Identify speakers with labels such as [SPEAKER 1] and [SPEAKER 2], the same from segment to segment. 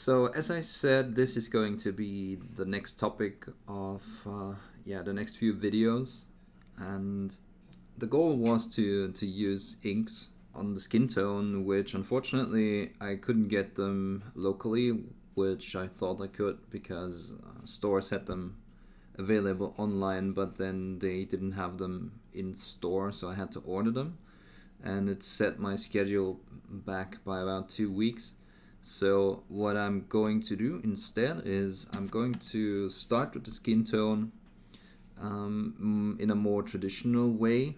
[SPEAKER 1] So as I said, this is going to be the next topic of the next few videos, and the goal was to use inks on the skin tone, which unfortunately I couldn't get them locally, which I thought I could because stores had them available online, but then they didn't have them in store, so I had to order them, and it set my schedule back by about 2 weeks. So what I'm going to do instead is I'm going to start with the skin tone in a more traditional way,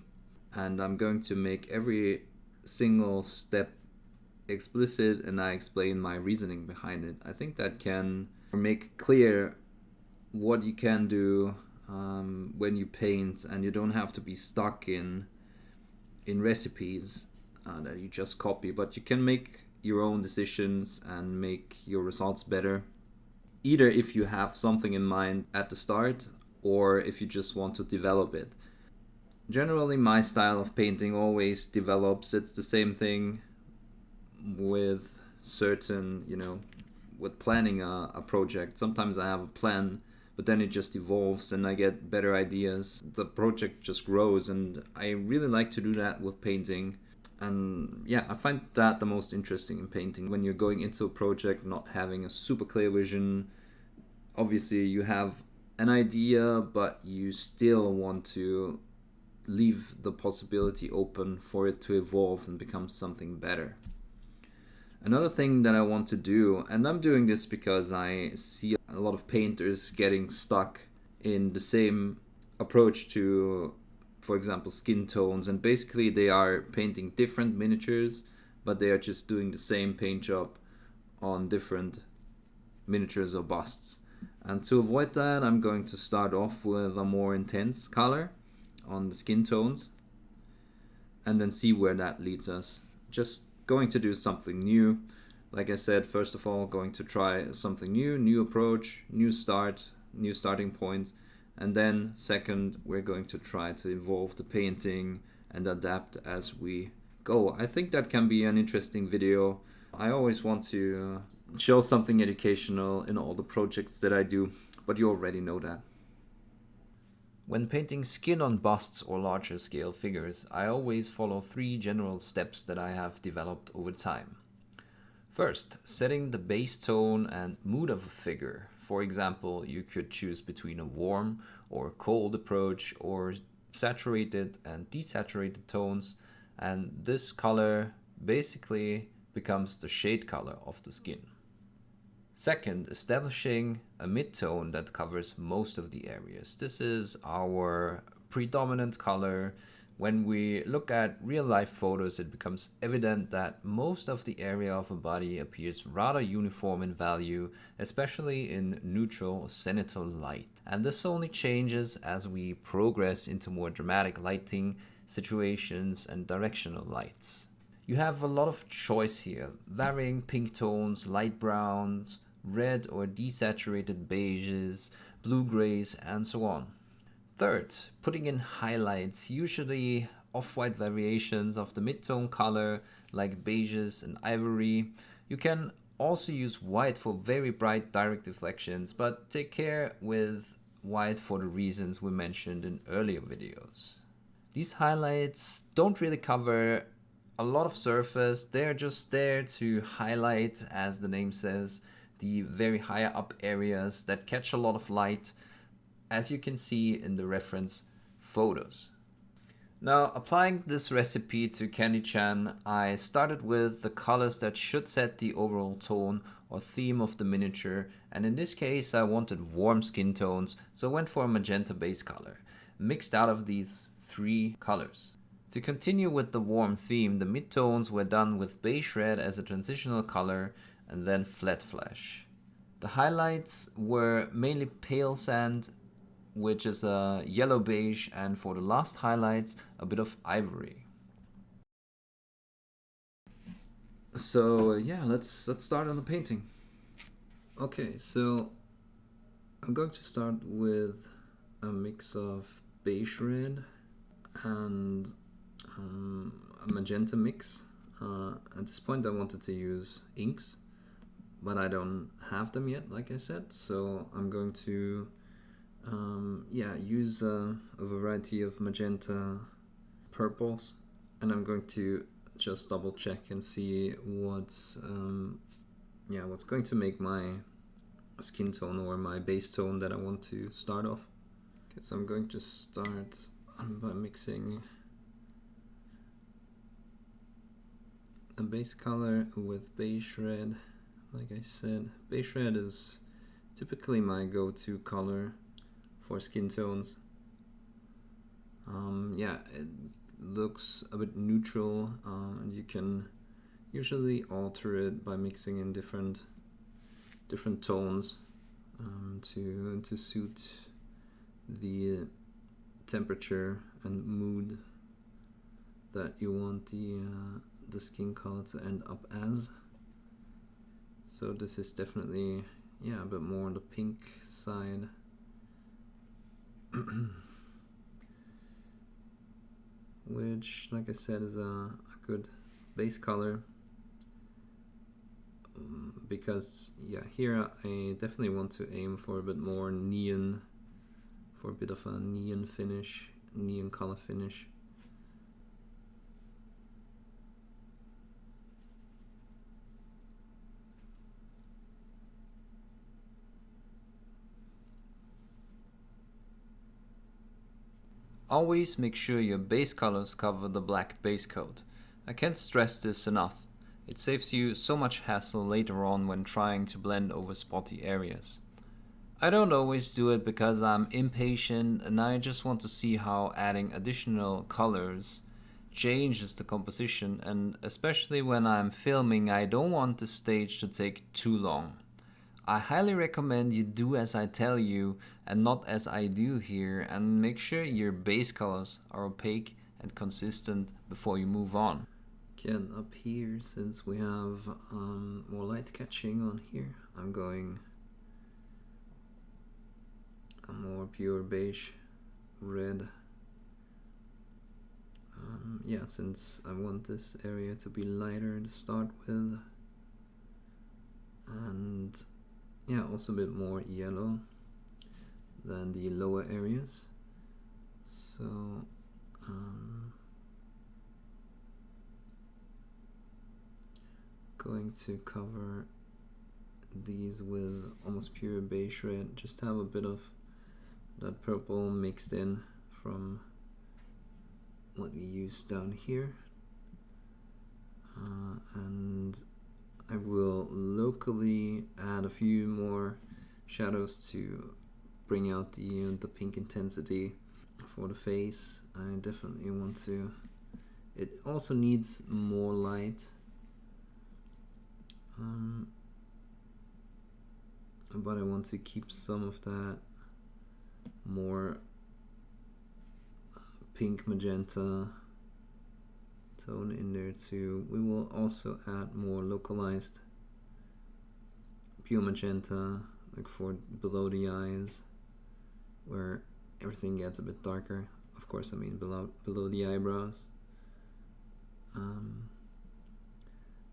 [SPEAKER 1] and I'm going to make every single step explicit, and I explain my reasoning behind it. I think that can make clear what you can do when you paint, and you don't have to be stuck in recipes that you just copy, but you can make your own decisions and make your results better, either if you have something in mind at the start or if you just want to develop it. Generally, my style of painting always develops. It's the same thing with certain, with planning a project. Sometimes I have a plan, but then it just evolves and I get better ideas. The project just grows, and I really like to do that with painting. And yeah, I find that the most interesting in painting, when you're going into a project not having a super clear vision. Obviously you have an idea, but you still want to leave the possibility open for it to evolve and become something better. Another thing that I want to do, and I'm doing this because I see a lot of painters getting stuck in the same approach to, for example, skin tones, and basically they are painting different miniatures, but they are just doing the same paint job on different miniatures or busts. And to avoid that, I'm going to start off with a more intense color on the skin tones and then see where that leads us. Just going to do something new. Like I said, first of all, going to try something new approach, new starting points. And then second, we're going to try to evolve the painting and adapt as we go. I think that can be an interesting video. I always want to show something educational in all the projects that I do, but you already know that. When painting skin on busts or larger scale figures, I always follow 3 general steps that I have developed over time. First, setting the base tone and mood of a figure. For example, you could choose between a warm or cold approach, or saturated and desaturated tones, and this color basically becomes the shade color of the skin. Second, establishing a mid-tone that covers most of the areas. This is our predominant color. When we look at real-life photos, it becomes evident that most of the area of a body appears rather uniform in value, especially in neutral zenithal light. And this only changes as we progress into more dramatic lighting situations and directional lights. You have a lot of choice here, varying pink tones, light browns, red or desaturated beiges, blue-grays, and so on. Third, putting in highlights, usually off-white variations of the mid-tone color like beiges and ivory. You can also use white for very bright direct reflections, but take care with white for the reasons we mentioned in earlier videos. These highlights don't really cover a lot of surface. They're just there to highlight, as the name says, the very higher up areas that catch a lot of light, as you can see in the reference photos. Now, applying this recipe to Candy-chan, I started with the colors that should set the overall tone or theme of the miniature, and in this case I wanted warm skin tones, so I went for a magenta base color, mixed out of these 3 colors. To continue with the warm theme, the midtones were done with beige red as a transitional color, and then flat flash. The highlights were mainly pale sand, which is a yellow beige, and for the last highlights, a bit of ivory. So yeah, let's start on the painting. Okay, so I'm going to start with a mix of beige red and a magenta mix. At this point I wanted to use inks, but I don't have them yet, like I said. So I'm going to yeah, use a variety of magenta purples, and I'm going to just double check and see what's yeah, what's going to make my skin tone or my base tone that I want to start off. Okay, so I'm going to start by mixing a base color with beige red. Like I said, beige red is typically my go-to color for skin tones. Yeah, it looks a bit neutral, and you can usually alter it by mixing in different tones to suit the temperature and mood that you want the skin color to end up as. So this is definitely, yeah, a bit more on the pink side. Which, like I said, is a good base color. Because, yeah, here I definitely want to aim for a bit more neon, for a bit of a neon finish, neon color finish.
[SPEAKER 2] Always make sure your base colors cover the black base coat. I can't stress this enough. It saves you so much hassle later on when trying to blend over spotty areas. I don't always do it because I'm impatient and I just want to see how adding additional colors changes the composition, and especially when I'm filming, I don't want the stage to take too long. I highly recommend you do as I tell you and not as I do here, and make sure your base colors are opaque and consistent before you move on.
[SPEAKER 1] Again, up here, since we have more light catching on here, I'm going a more pure beige red. Yeah, since I want this area to be lighter to start with, and yeah, also a bit more yellow than the lower areas. So going to cover these with almost pure beige red, just have a bit of that purple mixed in from what we used down here, and I will locally add a few more shadows to bring out the pink intensity for the face. I definitely want to, it also needs more light, but I want to keep some of that more pink magenta tone in there too. We will also add more localized pure magenta, like for below the eyes, where everything gets a bit darker. Of course, I mean below the eyebrows.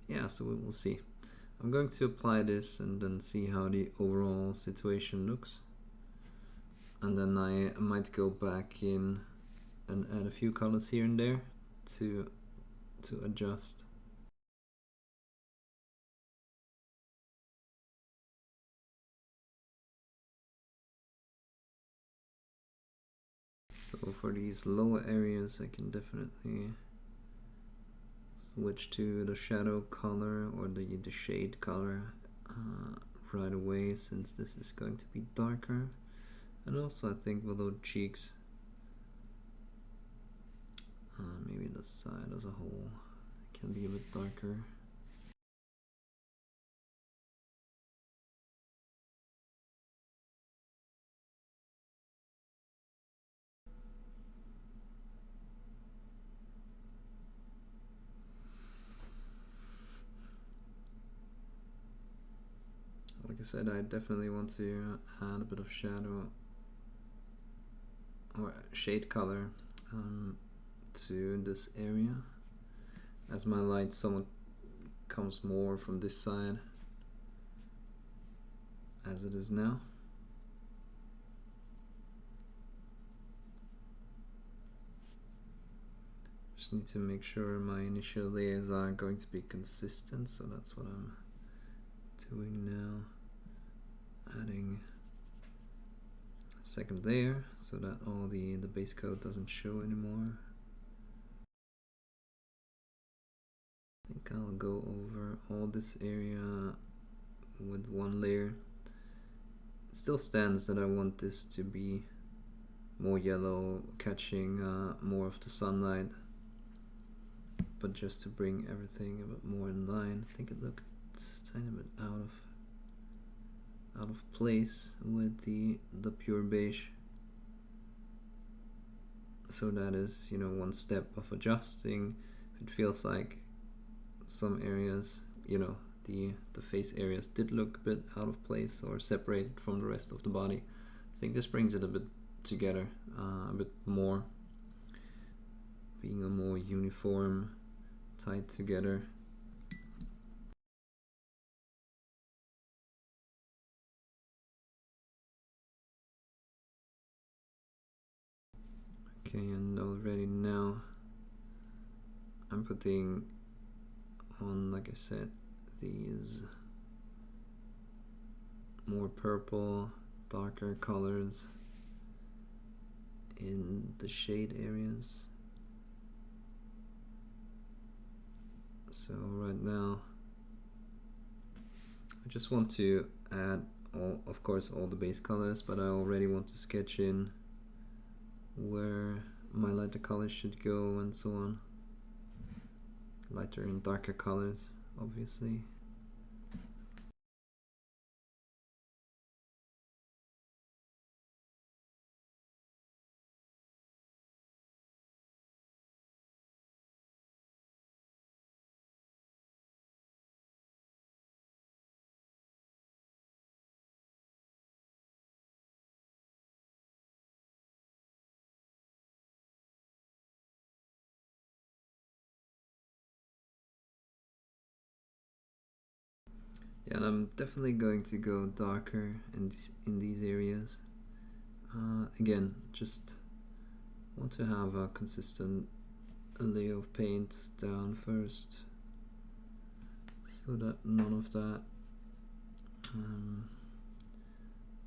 [SPEAKER 1] Yeah, so we will see. I'm going to apply this and then see how the overall situation looks, and then I might go back in and add a few colors here and there to adjust. So for these lower areas, I can definitely switch to the shadow color or the shade color right away, since this is going to be darker. And also I think below the cheeks, maybe the side as a whole can be a bit darker. Like I said, I definitely want to add a bit of shadow or shade color to this area, as my light somewhat comes more from this side. as it is now. Just need to make sure my initial layers are going to be consistent, so that's what I'm doing now. Adding a second layer so that all the base coat doesn't show anymore. I think I'll go over all this area with one layer. It still stands that I want this to be more yellow, catching more of the sunlight, but just to bring everything a bit more in line. I think it looked a tiny bit out of place with the pure beige. So that is, you know, one step of adjusting. If it feels like some areas, you know, the face areas did look a bit out of place or separated from the rest of the body, I think this brings it a bit together, a bit more, being a more uniform, tied together. Okay, and already now I'm putting on, like I said, these more purple, darker colors in the shade areas. So right now I just want to add of course all the base colors, but I already want to sketch in where my lighter colors should go and so on. Lighter and darker colors, obviously. Yeah, and I'm definitely going to go darker in these areas. Again, just want to have a consistent layer of paint down first, so that none of that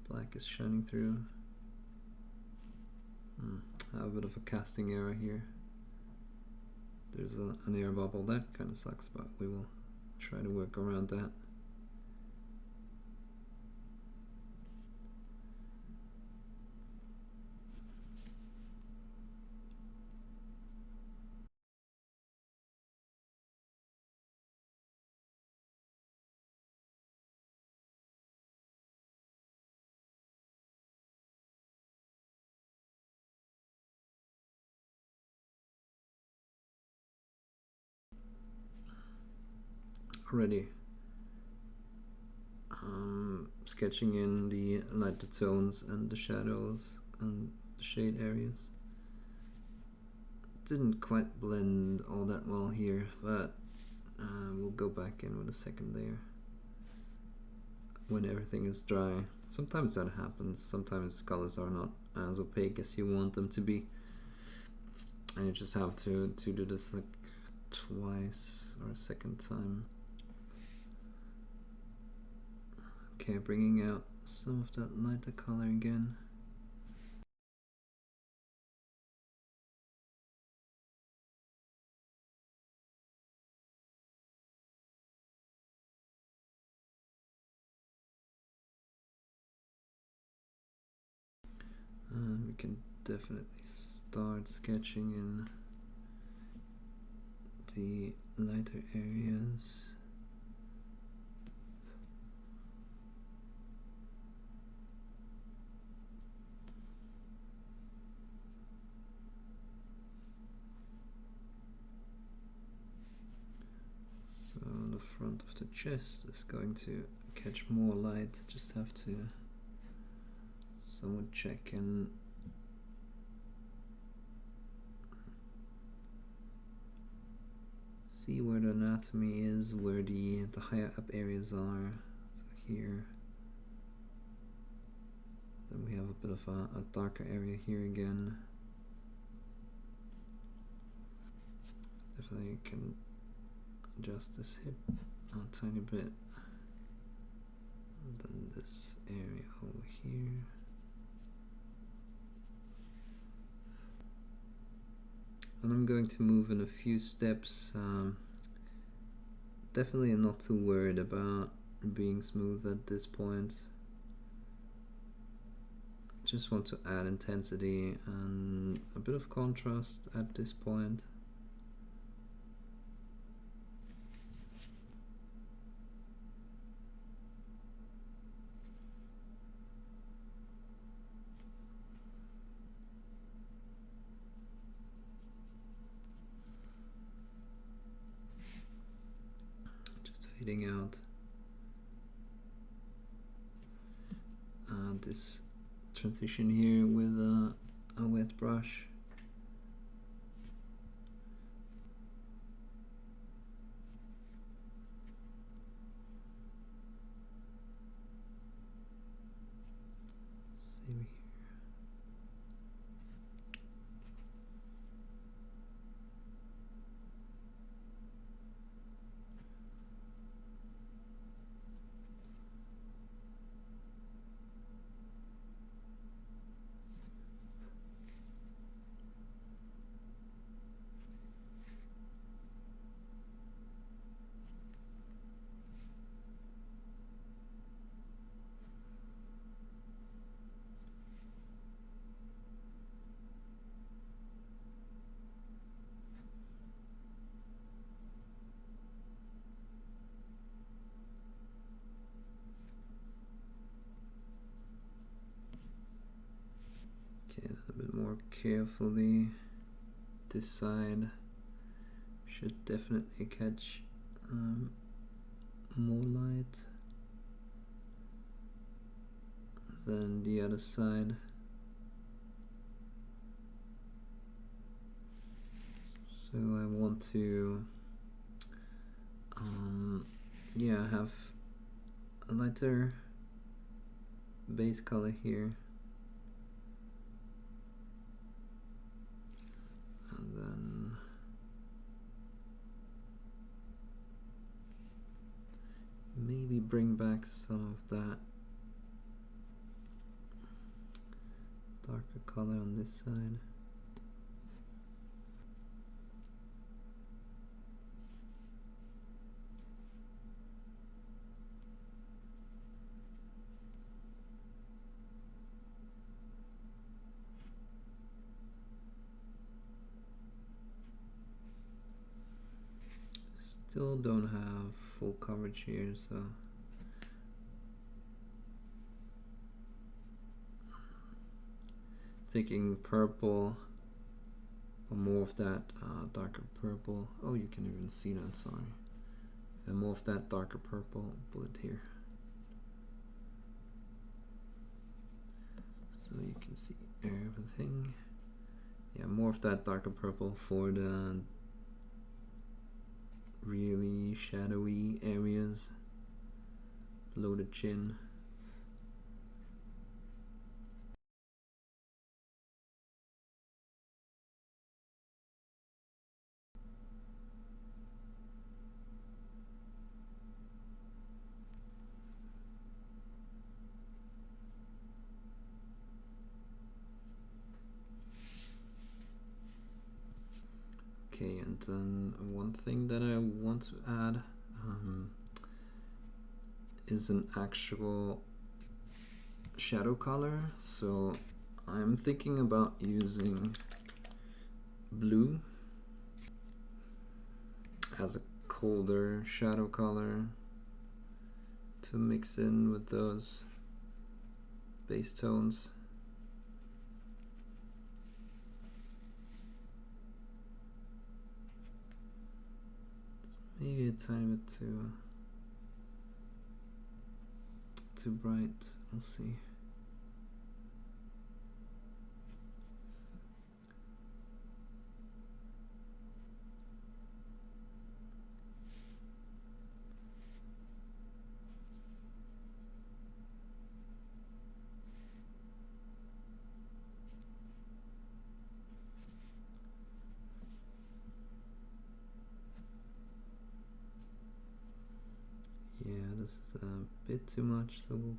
[SPEAKER 1] black is shining through. I have a bit of a casting error here. There's an air bubble. That kind of sucks, but we will try to work around that. Already sketching in the lighter tones and the shadows and the shade areas. Didn't quite blend all that well here, but we'll go back in with a second layer when everything is dry. Sometimes that happens. Sometimes colors are not as opaque as you want them to be, and you just have to do this like twice or a second time. Okay, bringing out some of that lighter color again. And we can definitely start sketching in the lighter areas. So the front of the chest is going to catch more light. Just have to somewhat check and see where the anatomy is, where the higher up areas are. So here, Then we have a bit of a darker area here again. Definitely can adjust this hip a tiny bit. And then this area over here. And I'm going to move in a few steps. Definitely not too worried about being smooth at this point. Just want to add intensity and a bit of contrast at this point. Just fading out this transition here with a wet brush. Same here. Okay, a bit more carefully. This side should definitely catch more light than the other side. So I want to yeah, have a lighter base color here. And then maybe bring back some of that darker color on this side. Still don't have full coverage here, so taking purple or more of that darker purple. Oh, you can even see that, sorry. And more of that darker purple, put it here. So you can see everything. Yeah, more of that darker purple for the really shadowy areas below the chin. Okay, and then one thing that I want to add is an actual shadow color. So I'm thinking about using blue as a colder shadow color to mix in with those base tones. Maybe a tiny bit too bright. We'll see. this is a bit too much, so we'll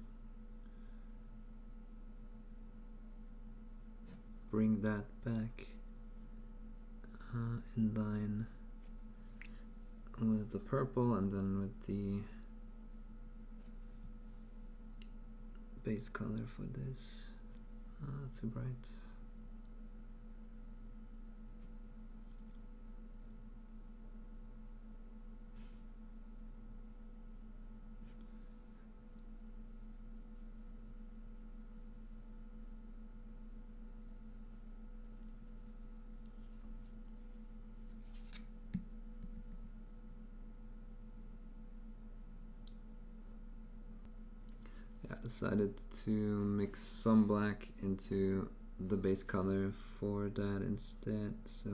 [SPEAKER 1] bring that back in line with the purple, and then with the base color for this. Too bright. I decided to mix some black into the base color for that instead, so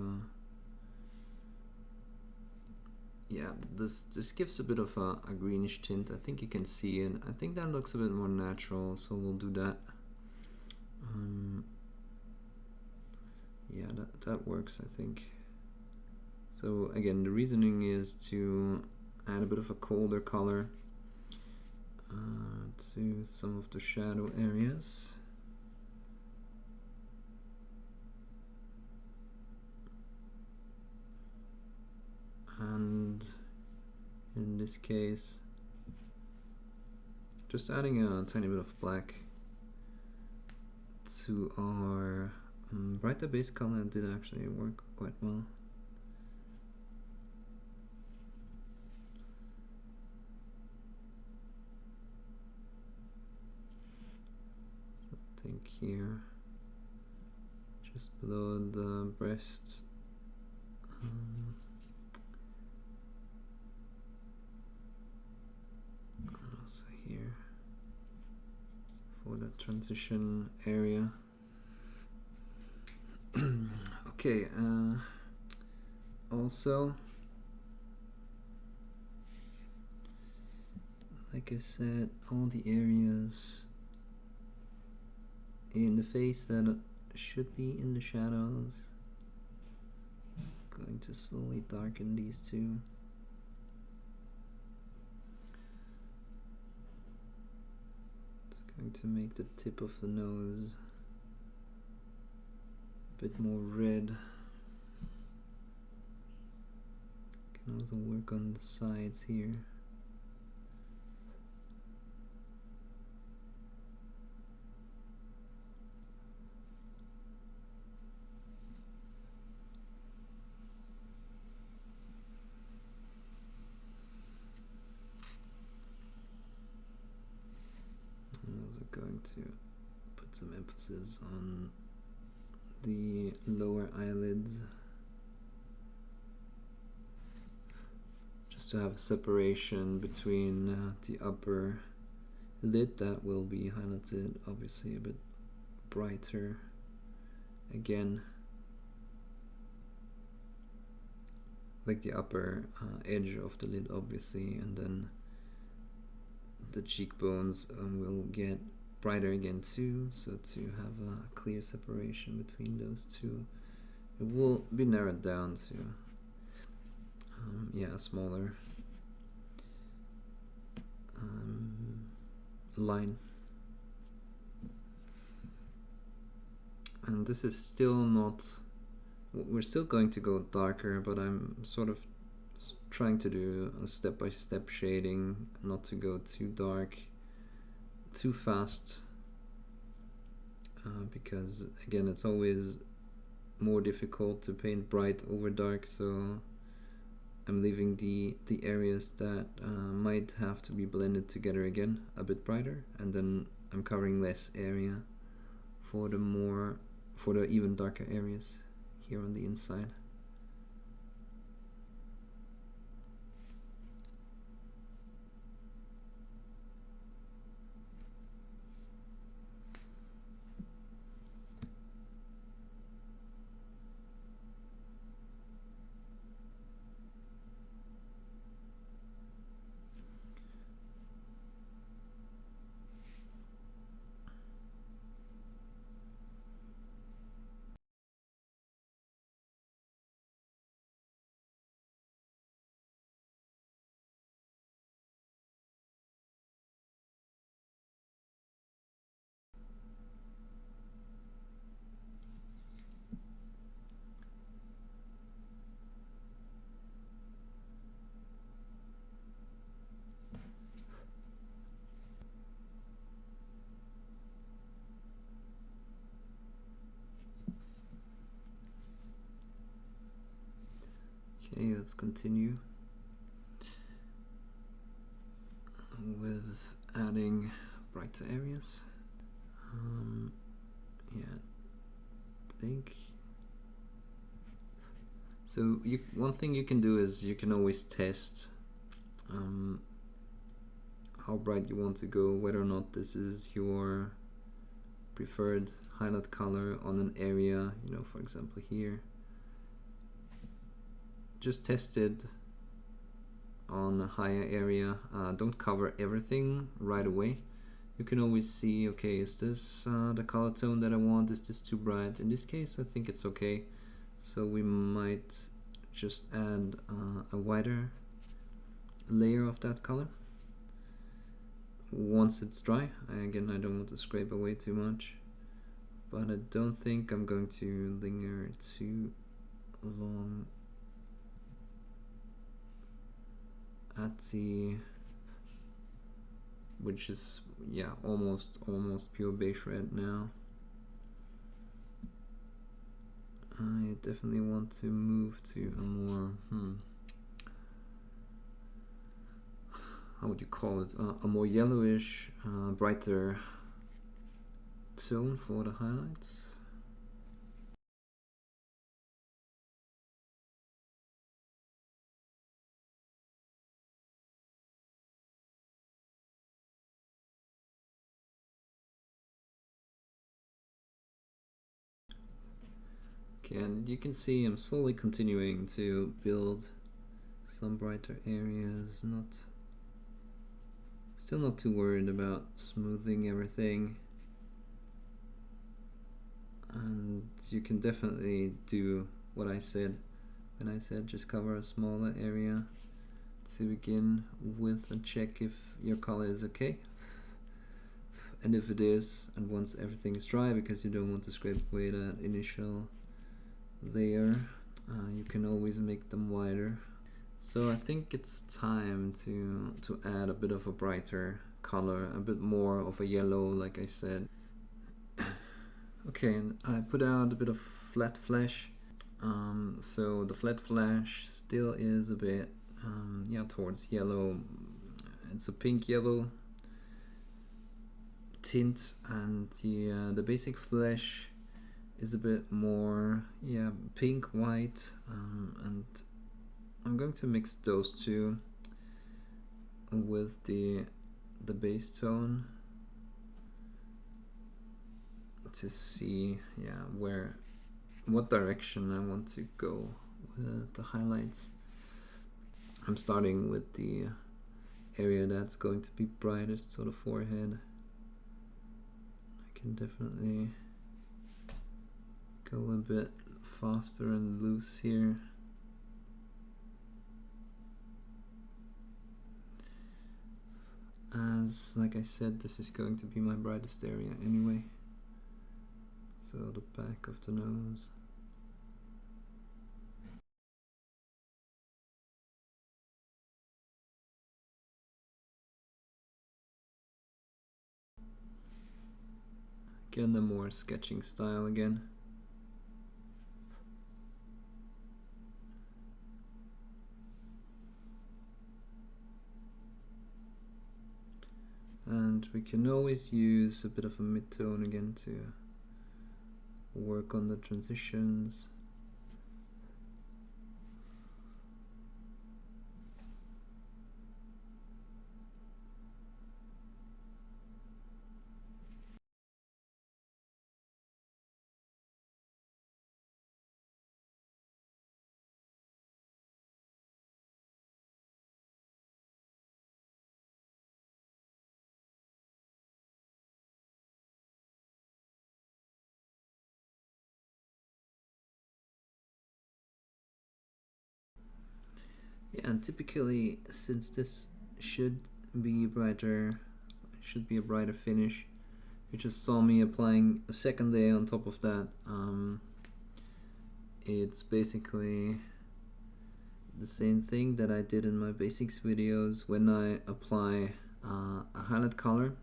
[SPEAKER 1] yeah, this gives a bit of a greenish tint. I think you can see it. I think that looks a bit more natural, so we'll do that. Yeah, that works, I think. So again, the reasoning is to add a bit of a colder color to some of the shadow areas. And in this case, just adding a tiny bit of black to our brighter base color did actually work quite well. I think here, just below the breast, also here for the transition area. Okay, also, like I said, all the areas in the face that should be in the shadows, going to slowly darken these two. It's going to make the tip of the nose a bit more red. Can also work on the sides here. I'm also going to put some emphasis on the lower eyelids, just to have a separation between the upper lid that will be highlighted obviously a bit brighter again, like the upper edge of the lid obviously, and then the cheekbones will get brighter again too, so to have a clear separation between those two. It will be narrowed down to yeah, a smaller line. And this is still not, we're still going to go darker, but I'm sort of trying to do a step-by-step shading, not to go too dark too fast, because again, it's always more difficult to paint bright over dark, so I'm leaving the areas that might have to be blended together again a bit brighter, and then I'm covering less area for the even darker areas here on the inside. Okay, let's continue with adding brighter areas. Yeah, I think so. One thing you can do is you can always test how bright you want to go, whether or not this is your preferred highlight color on an area, you know, for example here. Just test it on a higher area. Don't cover everything right away. You can always see, okay, is this the color tone that I want? Is this too bright? In this case, I think it's okay. So we might just add a wider layer of that color once it's dry. Again, I don't want to scrape away too much, but I don't think I'm going to linger too long at the, which is, yeah, almost pure beige red now. I definitely want to move to a more how would you call it, a more yellowish, brighter tone for the highlights. Okay, and you can see I'm slowly continuing to build some brighter areas, still not too worried about smoothing everything. And you can definitely do what I said when I said just cover a smaller area to begin with and check if your color is okay. And if it is, and once everything is dry, because you don't want to scrape away that initial layer, you can always make them wider. So I think it's time to add a bit of a brighter color, a bit more of a yellow, like I said. Okay, and I put out a bit of flat flash. So the flat flash still is a bit, yeah, towards yellow. It's a pink yellow tint, and the basic flash is a bit more, yeah, pink white, and I'm going to mix those two with the base tone to see, yeah, what direction I want to go with the highlights. I'm starting with the area that's going to be brightest, so the forehead. I can definitely go a bit faster and loose here. As, like I said, this is going to be my brightest area anyway. So the back of the nose. Again, the more sketching style again. And we can always use a bit of a mid-tone again to work on the transitions. Yeah, and typically, since this should be brighter, should be a brighter finish, you just saw me applying a second layer on top of that. It's basically the same thing that I did in my basics videos. When I apply a highlight color,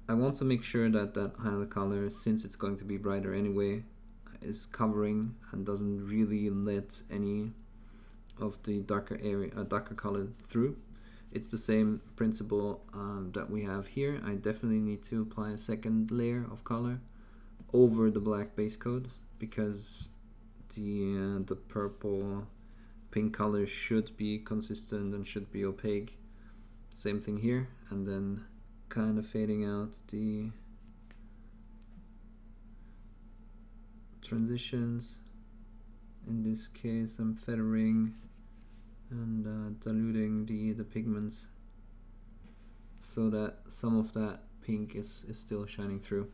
[SPEAKER 1] I want to make sure that that highlight color, since it's going to be brighter anyway, is covering and doesn't really let any of the darker area, darker color through. It's the same principle that we have here. I definitely need to apply a second layer of color over the black base coat because the purple pink color should be consistent and should be opaque. Same thing here, and then kind of fading out the transitions. In this case I'm feathering and diluting the pigments so that some of that pink is still shining through.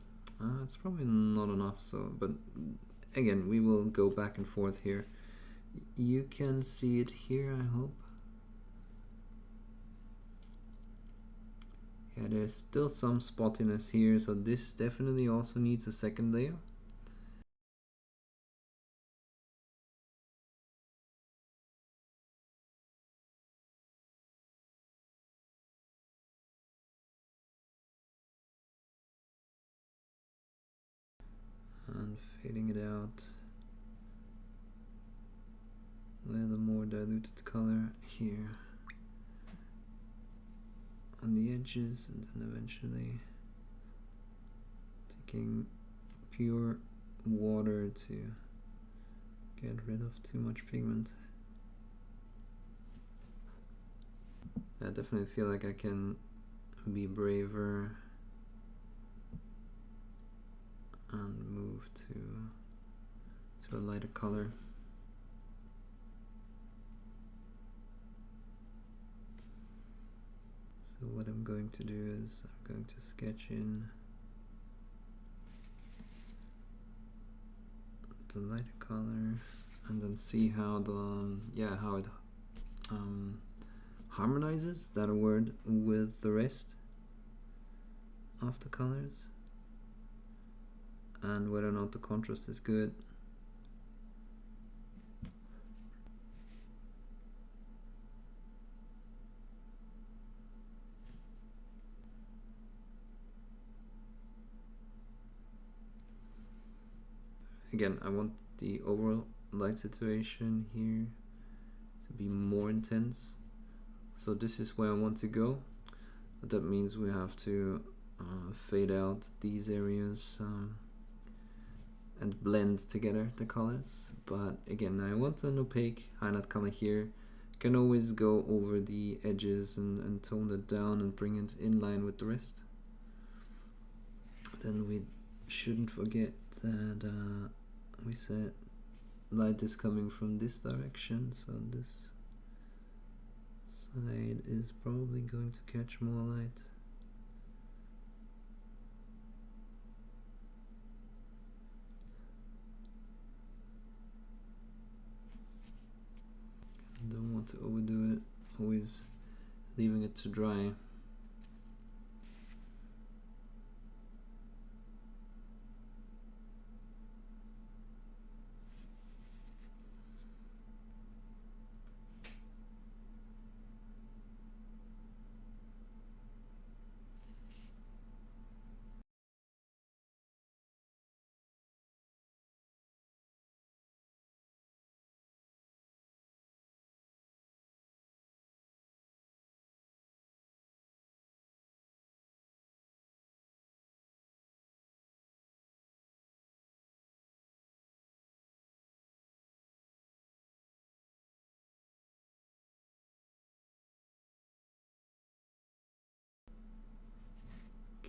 [SPEAKER 1] It's probably not enough, so but again we will go back and forth here. You can see it here, I hope. Yeah, there's still some spottiness here, so this definitely also needs a second layer. And fading it out with a more diluted color here on the edges, and then eventually taking pure water to get rid of too much pigment. I definitely feel like I can be braver and move to a lighter color. So what I'm going to do is I'm going to sketch in the lighter color and then see how how it harmonizes, that a word, with the rest of the colors, and whether or not the contrast is good. Again, I want the overall light situation here to be more intense, so this is where I want to go. But that means we have to fade out these areas and blend together the colors. But again, I want an opaque highlight color here. Can always go over the edges and tone it down and bring it in line with the rest. Then we shouldn't forget that we said light is coming from this direction, so this side is probably going to catch more light. Don't want to overdo it, always leaving it to dry.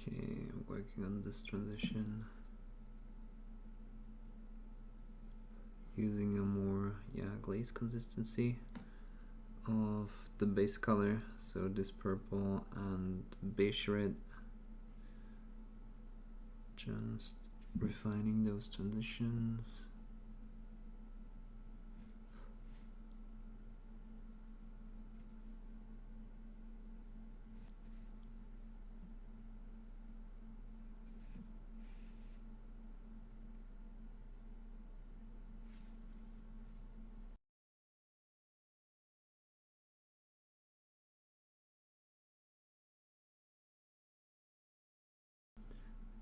[SPEAKER 1] Okay, working on this transition using a more glaze consistency of the base color, so this purple and beige red, just refining those transitions.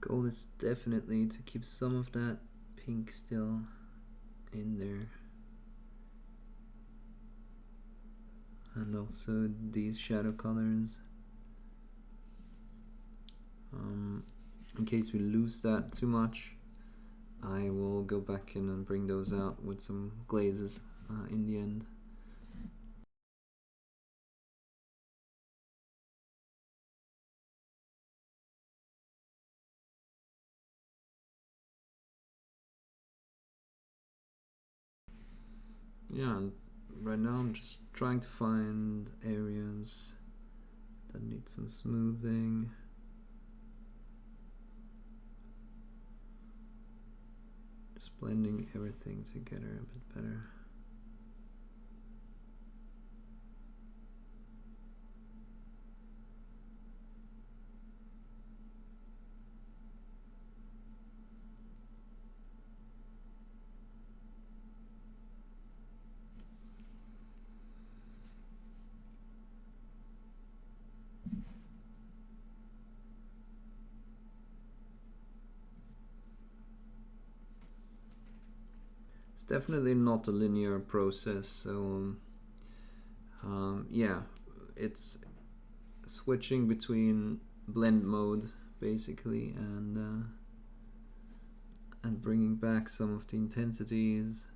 [SPEAKER 1] Goal is definitely to keep some of that pink still in there. and also these shadow colors. In case we lose that too much, I will go back in and bring those out with some glazes in the end. Yeah, and right now I'm just trying to find areas that need some smoothing. Just blending everything together a bit better. It's definitely not a linear process, so yeah, it's switching between blend mode basically and bringing back some of the intensities.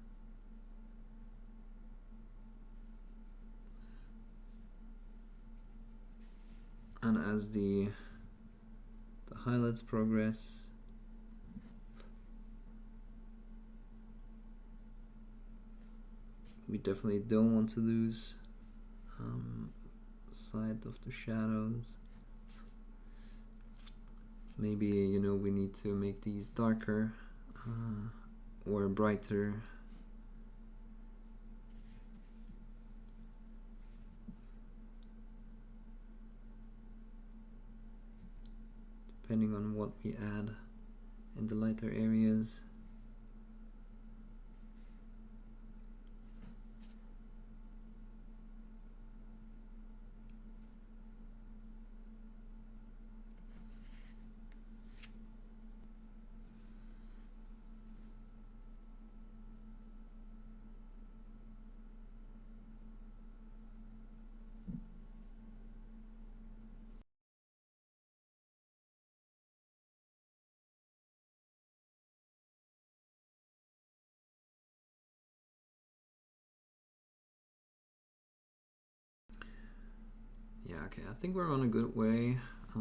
[SPEAKER 1] And as the highlights progress, we definitely don't want to lose sight of the shadows. Maybe, you know, we need to make these darker or brighter. Depending on what we add in the lighter areas. Yeah, okay, I think we're on a good way. I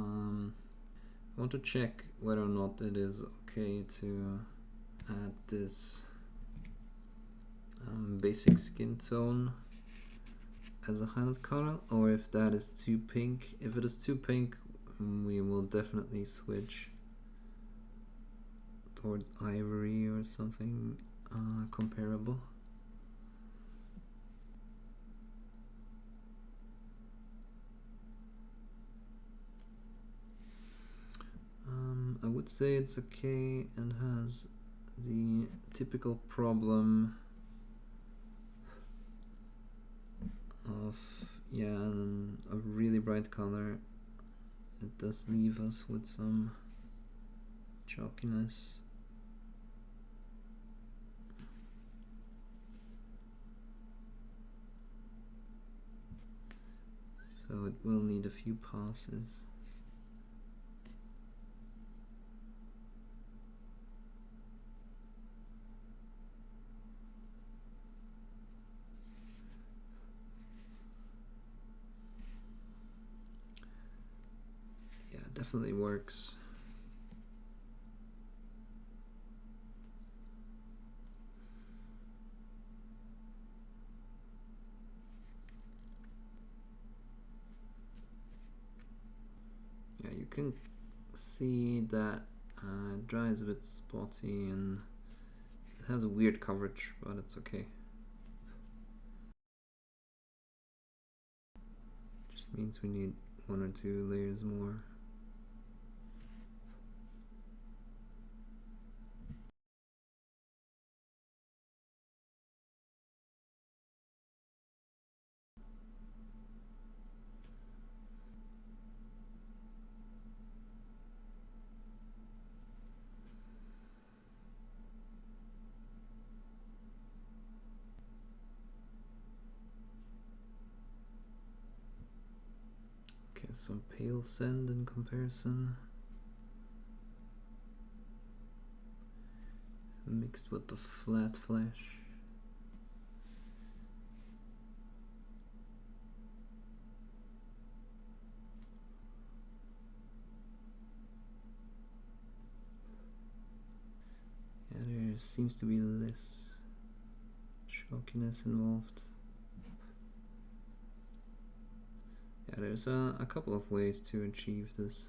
[SPEAKER 1] want to check whether or not it is okay to add this basic skin tone as a highlight color, or if that is too pink. If it is too pink, we will definitely switch towards ivory or something comparable. I would say it's okay and has the typical problem of, yeah, a really bright color. It does leave us with some chalkiness. So it will need a few passes. Yeah, it definitely works. Yeah, you can see that it dries a bit spotty and it has a weird coverage, but it's okay. Just means we need 1 or 2 layers more. Some pale sand in comparison, mixed with the flat flash. Yeah, there seems to be less chalkiness involved. Yeah, there's a couple of ways to achieve this.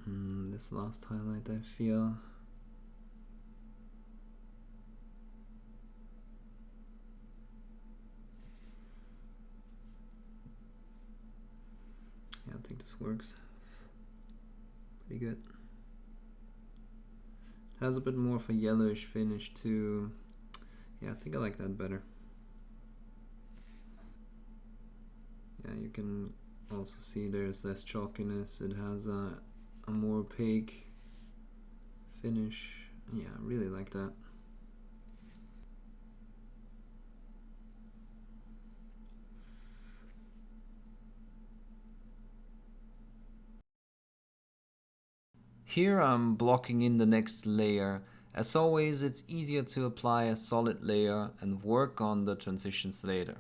[SPEAKER 1] This last highlight, I feel. Yeah, I think this works pretty good. It has a bit more of a yellowish finish too. Yeah, I think I like that better. Yeah, you can also see there's less chalkiness. It has a more opaque finish. Yeah, I really like that.
[SPEAKER 2] Here I'm blocking in the next layer. As always, it's easier to apply a solid layer and work on the transitions later.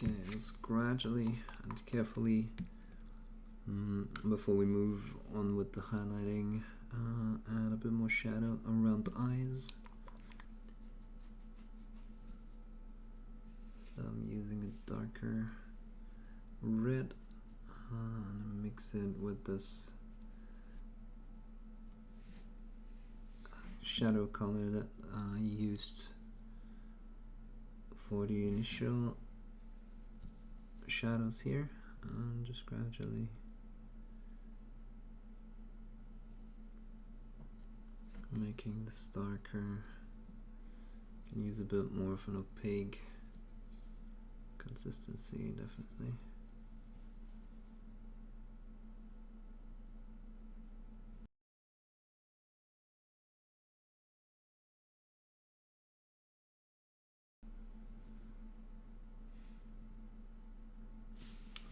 [SPEAKER 1] Okay, let's gradually and carefully, before we move on with the highlighting, add a bit more shadow around the eyes. So I'm using a darker red and mix it with this shadow color that I used for the initial shadows here, and just gradually making this darker. Can use a bit more of an opaque consistency, definitely.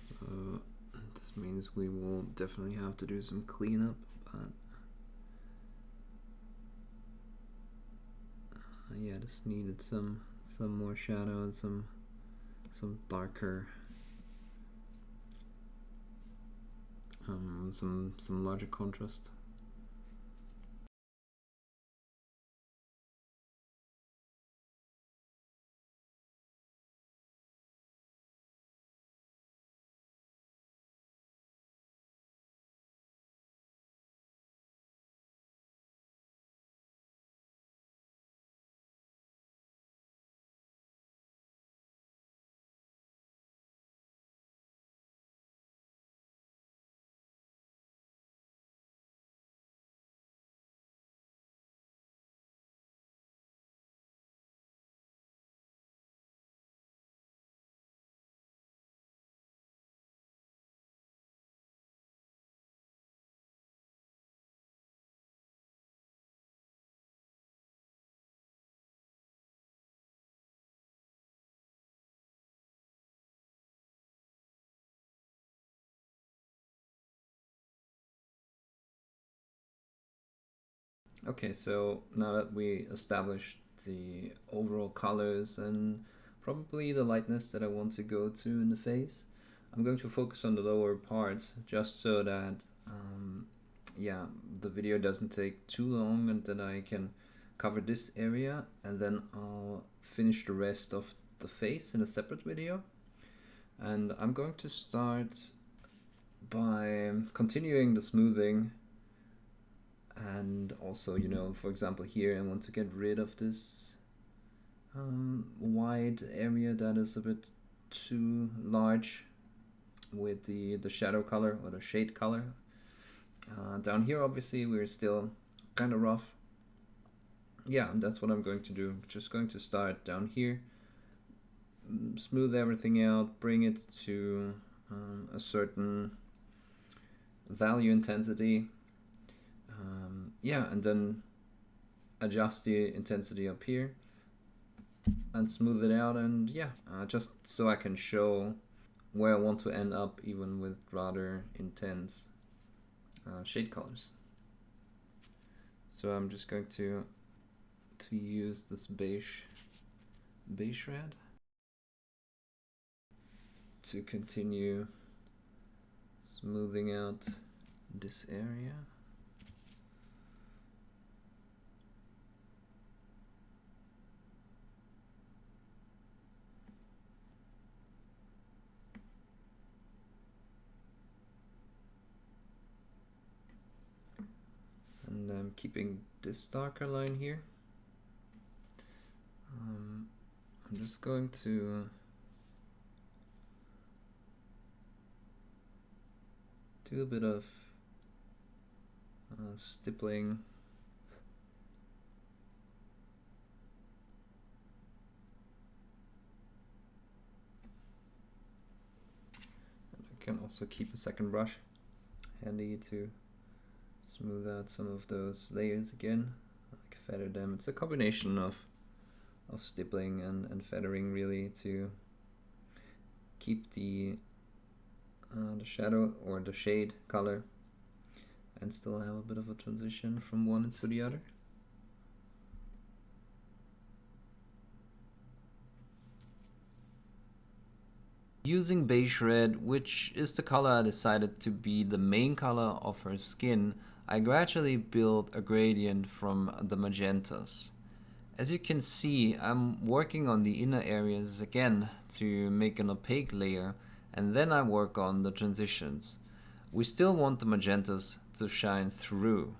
[SPEAKER 1] So this means we will definitely have to do some cleanup, but yeah, just needed some more shadow and some darker, some larger contrast. Okay, so now that we established the overall colors and probably the lightness that I want to go to in the face, I'm going to focus on the lower parts just so that yeah, the video doesn't take too long and that I can cover this area, and then I'll finish the rest of the face in a separate video. And I'm going to start by continuing the smoothing, and also, you know, for example here I want to get rid of this wide area that is a bit too large with the shadow color or the shade color. Down here obviously we're still kind of rough. Yeah, that's what I'm going to do. Just going to start down here, smooth everything out, bring it to a certain value intensity. Yeah, and then adjust the intensity up here and smooth it out, and yeah, just so I can show where I want to end up even with rather intense shade colors. So I'm just going to use this beige red to continue smoothing out this area. And I'm keeping this darker line here. I'm just going to do a bit of stippling. And I can also keep a second brush handy to smooth out some of those layers again, like feather them. It's a combination of stippling and feathering really to keep the shadow or the shade color and still have a bit of a transition from one into the other.
[SPEAKER 2] Using beige red, which is the color I decided to be the main color of her skin, I gradually built a gradient from the magentas. As you can see, I'm working on the inner areas again to make an opaque layer, and then I work on the transitions. We still want the magentas to shine through.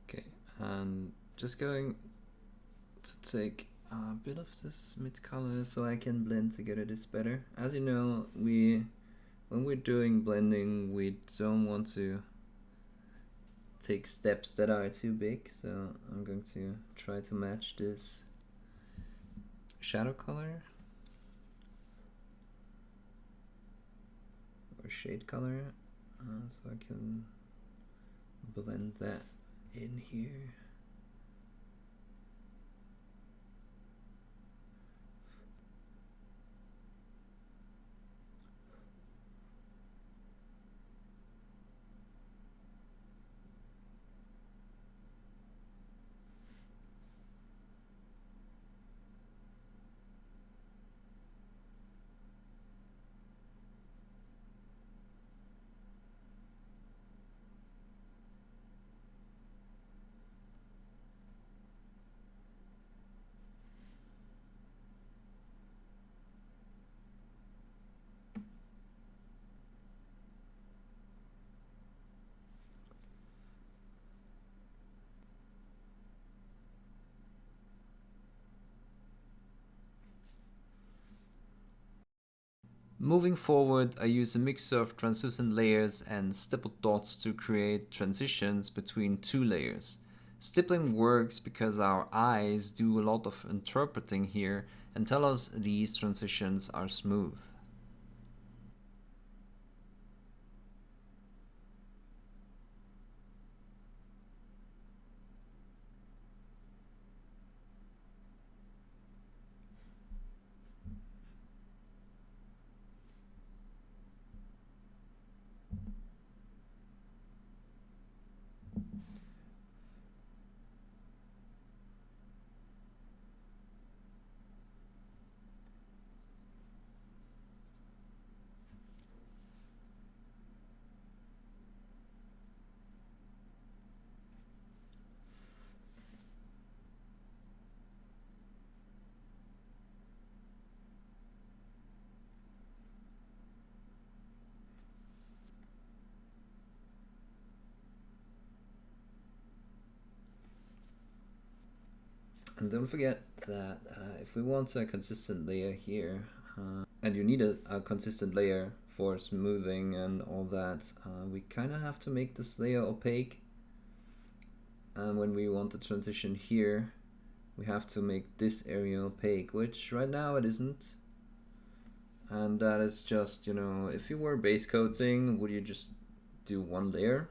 [SPEAKER 1] Okay, and just going to take a bit of this mid color so I can blend together this better. As you know, when we're doing blending, we don't want to take steps that are too big, so I'm going to try to match this shadow color or shade color, so I can blend that in here.
[SPEAKER 2] Moving forward, I use a mix of translucent layers and stippled dots to create transitions between two layers. Stippling works because our eyes do a lot of interpreting here and tell us these transitions are smooth.
[SPEAKER 1] And don't forget that if we want a consistent layer here, and you need a consistent layer for smoothing and all that, we kind of have to make this layer opaque. And when we want to transition here, we have to make this area opaque, which right now it isn't. And that is just, you know, if you were base coating, would you just do one layer?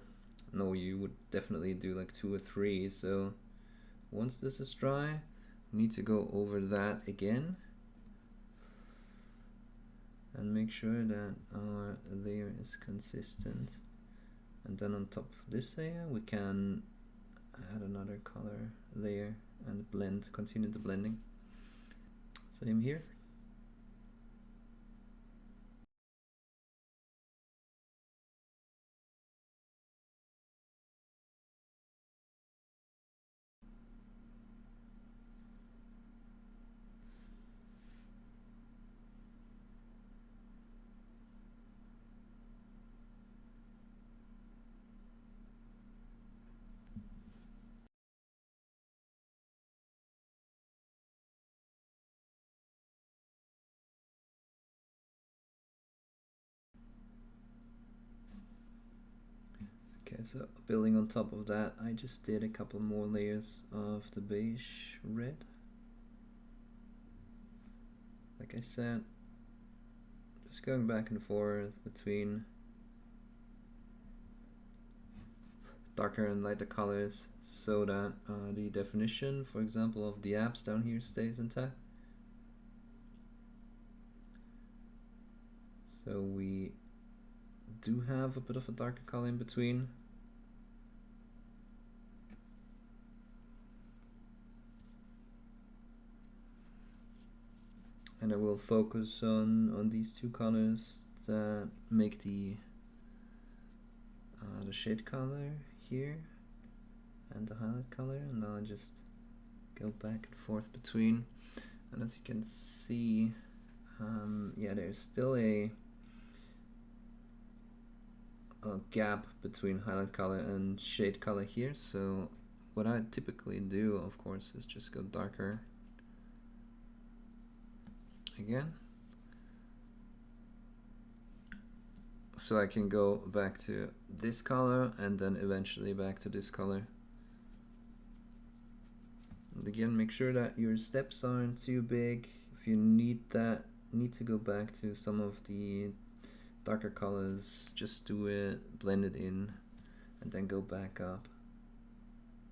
[SPEAKER 1] No, you would definitely do like 2 or 3. So once this is dry, we need to go over that again and make sure that our layer is consistent. And then on top of this layer, we can add another color layer and blend, continue the blending. Same here. Okay, so building on top of that, I just did a couple more layers of the beige red. Like I said, just going back and forth between darker and lighter colors so that the definition, for example, of the apps down here stays intact. So we do have a bit of a darker color in between. And I will focus on these two colors that make the shade color here and the highlight color, and I'll just go back and forth between. And as you can see, yeah, there's still a gap between highlight color and shade color here. So what I typically do, of course, is just go darker again, so I can go back to this color and then eventually back to this color. And again, make sure that your steps aren't too big. If you need to go back to some of the darker colors, just do it, blend it in, and then go back up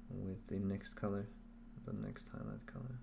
[SPEAKER 1] with the next color, the next highlight color.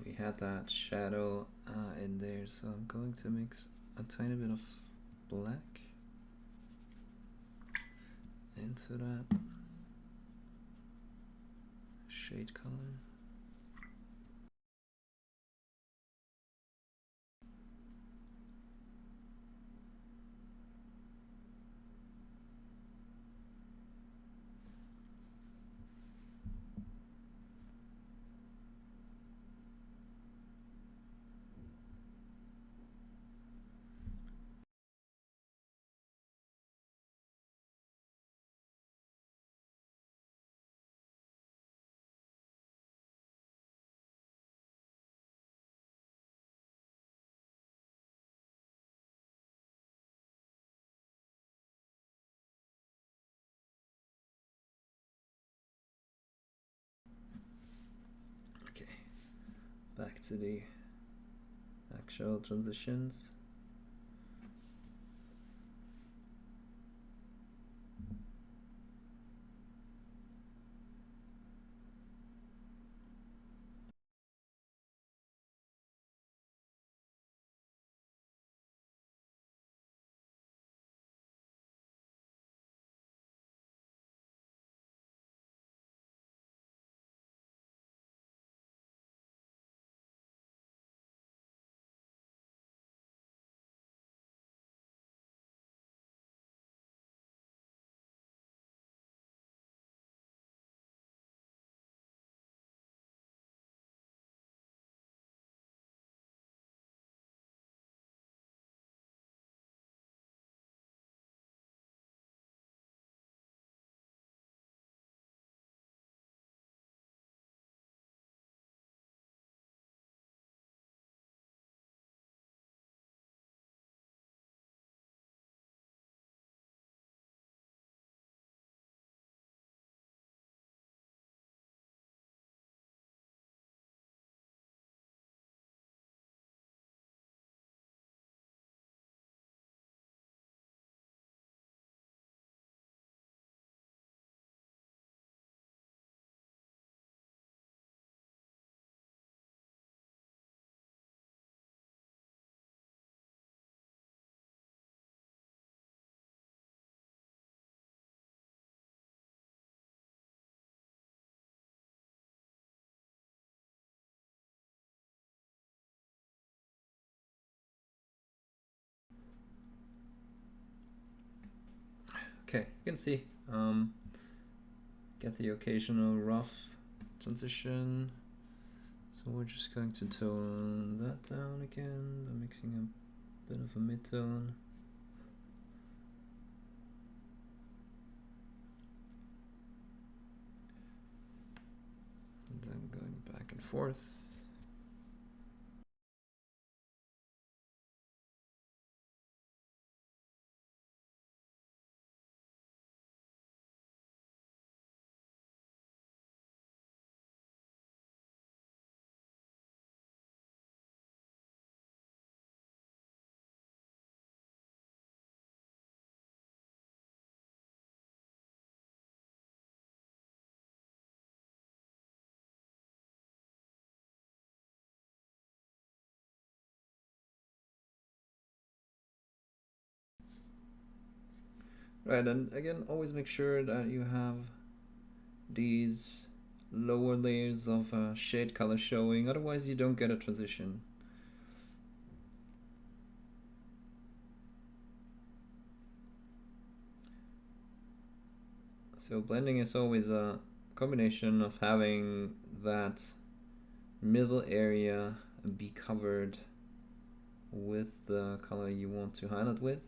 [SPEAKER 1] We had that shadow in there, so I'm going to mix a tiny bit of black into that shade color. Okay, back to the actual transitions. Okay, you can see, get the occasional rough transition. So we're just going to tone that down again by mixing a bit of a mid-tone. And then going back and forth. Right, and again, always make sure that you have these lower layers of shade color showing, otherwise you don't get a transition. So blending is always a combination of having that middle area be covered with the color you want to highlight with.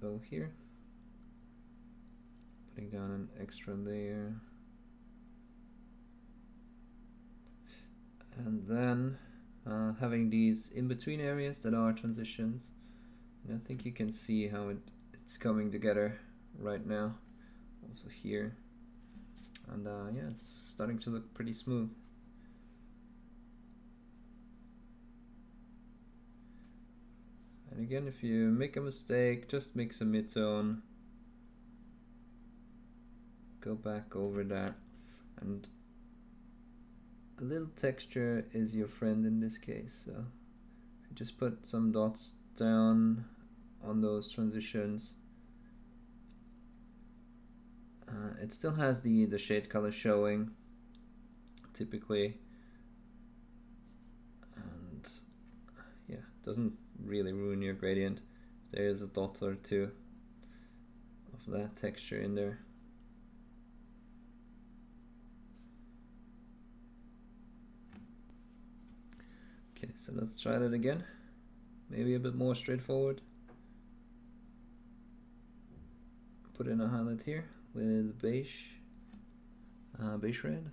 [SPEAKER 1] So here, putting down an extra layer, and then having these in-between areas that are transitions. And I think you can see how it's coming together right now, also here, and yeah, it's starting to look pretty smooth. And again, if you make a mistake, just mix a mid-tone, go back over that, and a little texture is your friend in this case. So just put some dots down on those transitions. It still has the shade color showing typically, and yeah, doesn't really ruin your gradient. There is a dot or two of that texture in there. Okay, so let's try that again. Maybe a bit more straightforward. Put in a highlight here with beige red.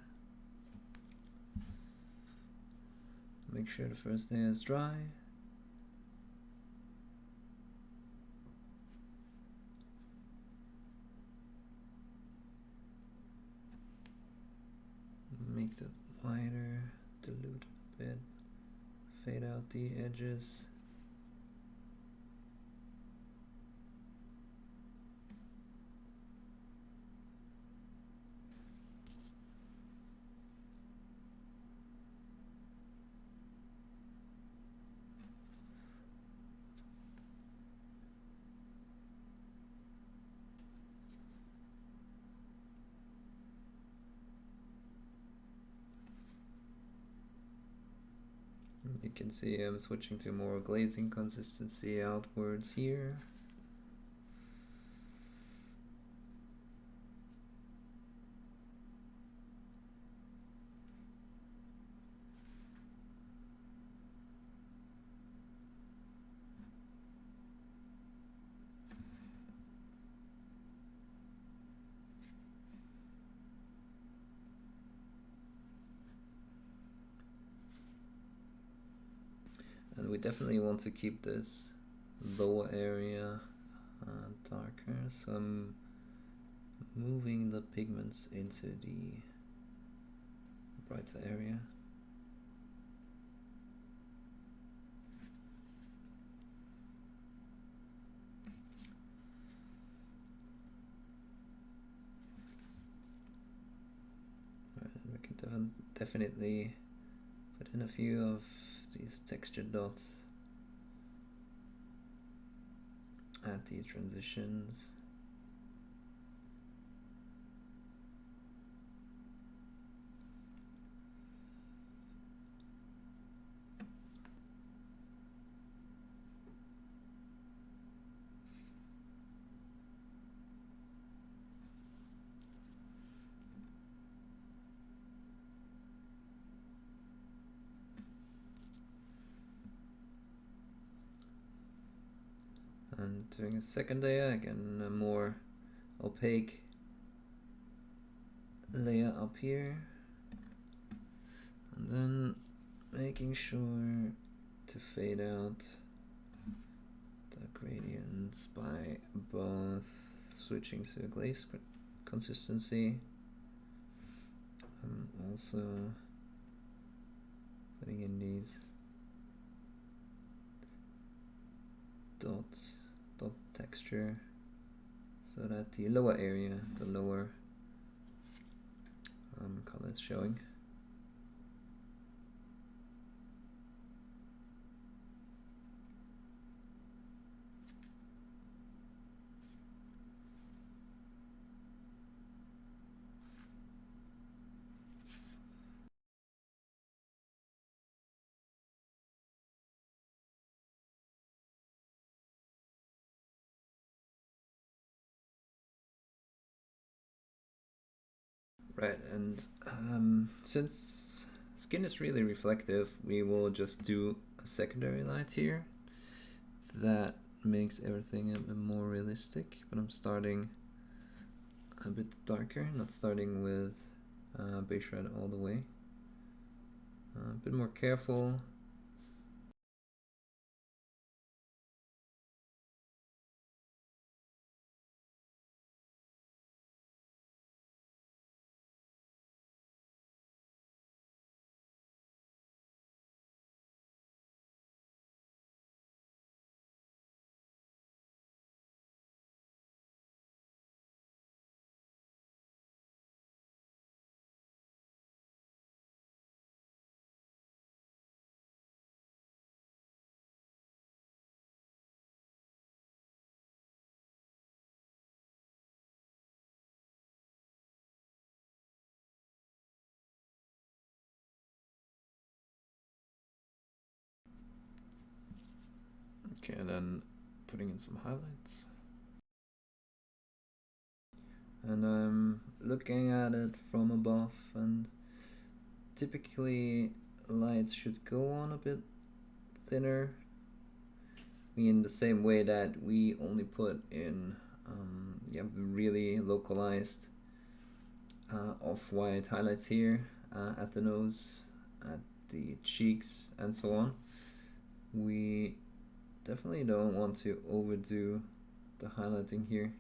[SPEAKER 1] Make sure the first layer is dry. Make it wider, dilute a bit, fade out the edges. You can see I'm switching to more glazing consistency outwards here. And we definitely want to keep this lower area darker, so I'm moving the pigments into the brighter area. Right, and we can definitely put in a few of these texture dots at the transitions. And doing a second layer, again a more opaque layer up here. And then making sure to fade out the gradients by both switching to a glaze consistency. I'm also putting in these dot texture so that the lower area, the lower color is showing. Right, and since skin is really reflective, we will just do a secondary light here. That makes everything a bit more realistic, but I'm starting a bit darker, not starting with base red all the way. A bit more careful. Okay, and then putting in some highlights. And I'm looking at it from above, and typically lights should go on a bit thinner. In the same way that we only put in really localized off-white highlights here at the nose, at the cheeks, and so on. We definitely don't want to overdo the highlighting here.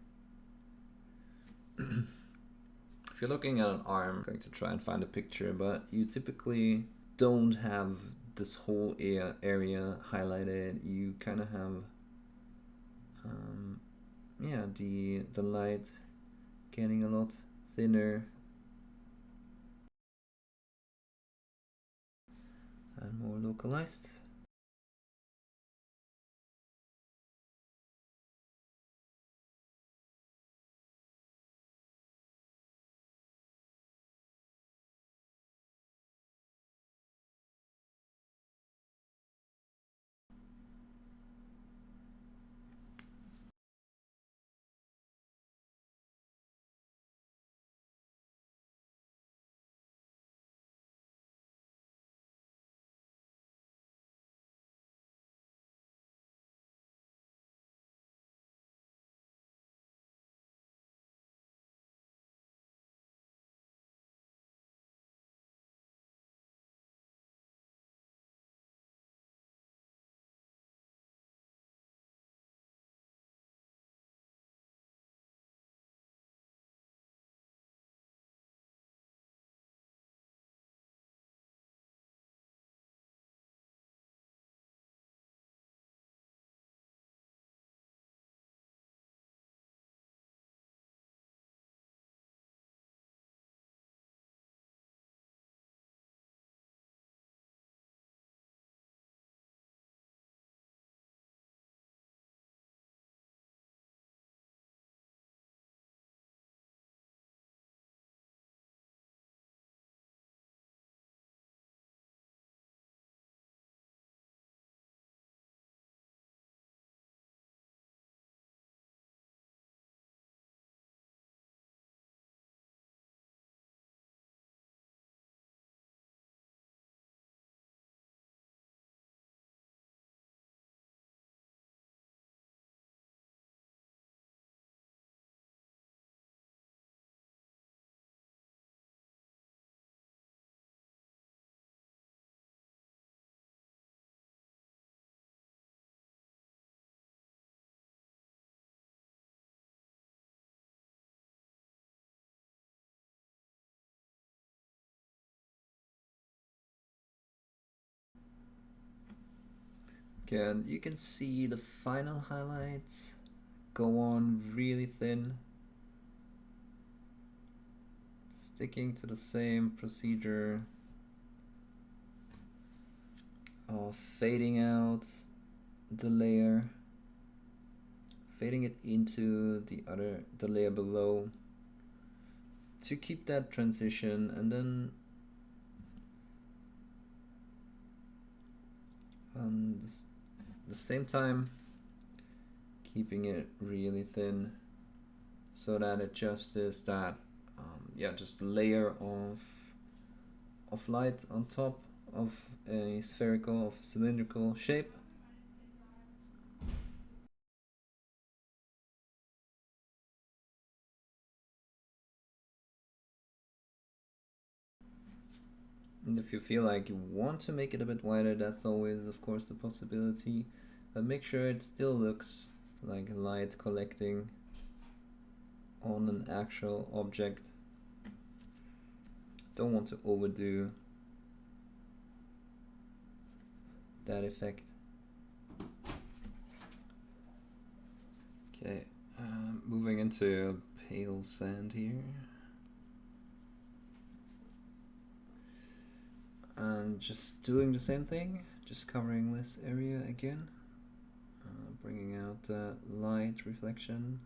[SPEAKER 1] If you're looking at an arm, I'm going to try and find a picture, but you typically don't have this whole area highlighted. You kind of have the light getting a lot thinner and more localized. Okay, and you can see the final highlights go on really thin, sticking to the same procedure of fading out the layer, fading it into the layer below to keep that transition, and then the same time keeping it really thin so that it just is that yeah, just a layer of light on top of a spherical, of a cylindrical shape. And if you feel like you want to make it a bit wider, that's always of course the possibility, but make sure it still looks like light collecting on an actual object. Don't want to overdo that effect. Okay, moving into pale sand here. And just doing the same thing, just covering this area again, bringing out that light reflection.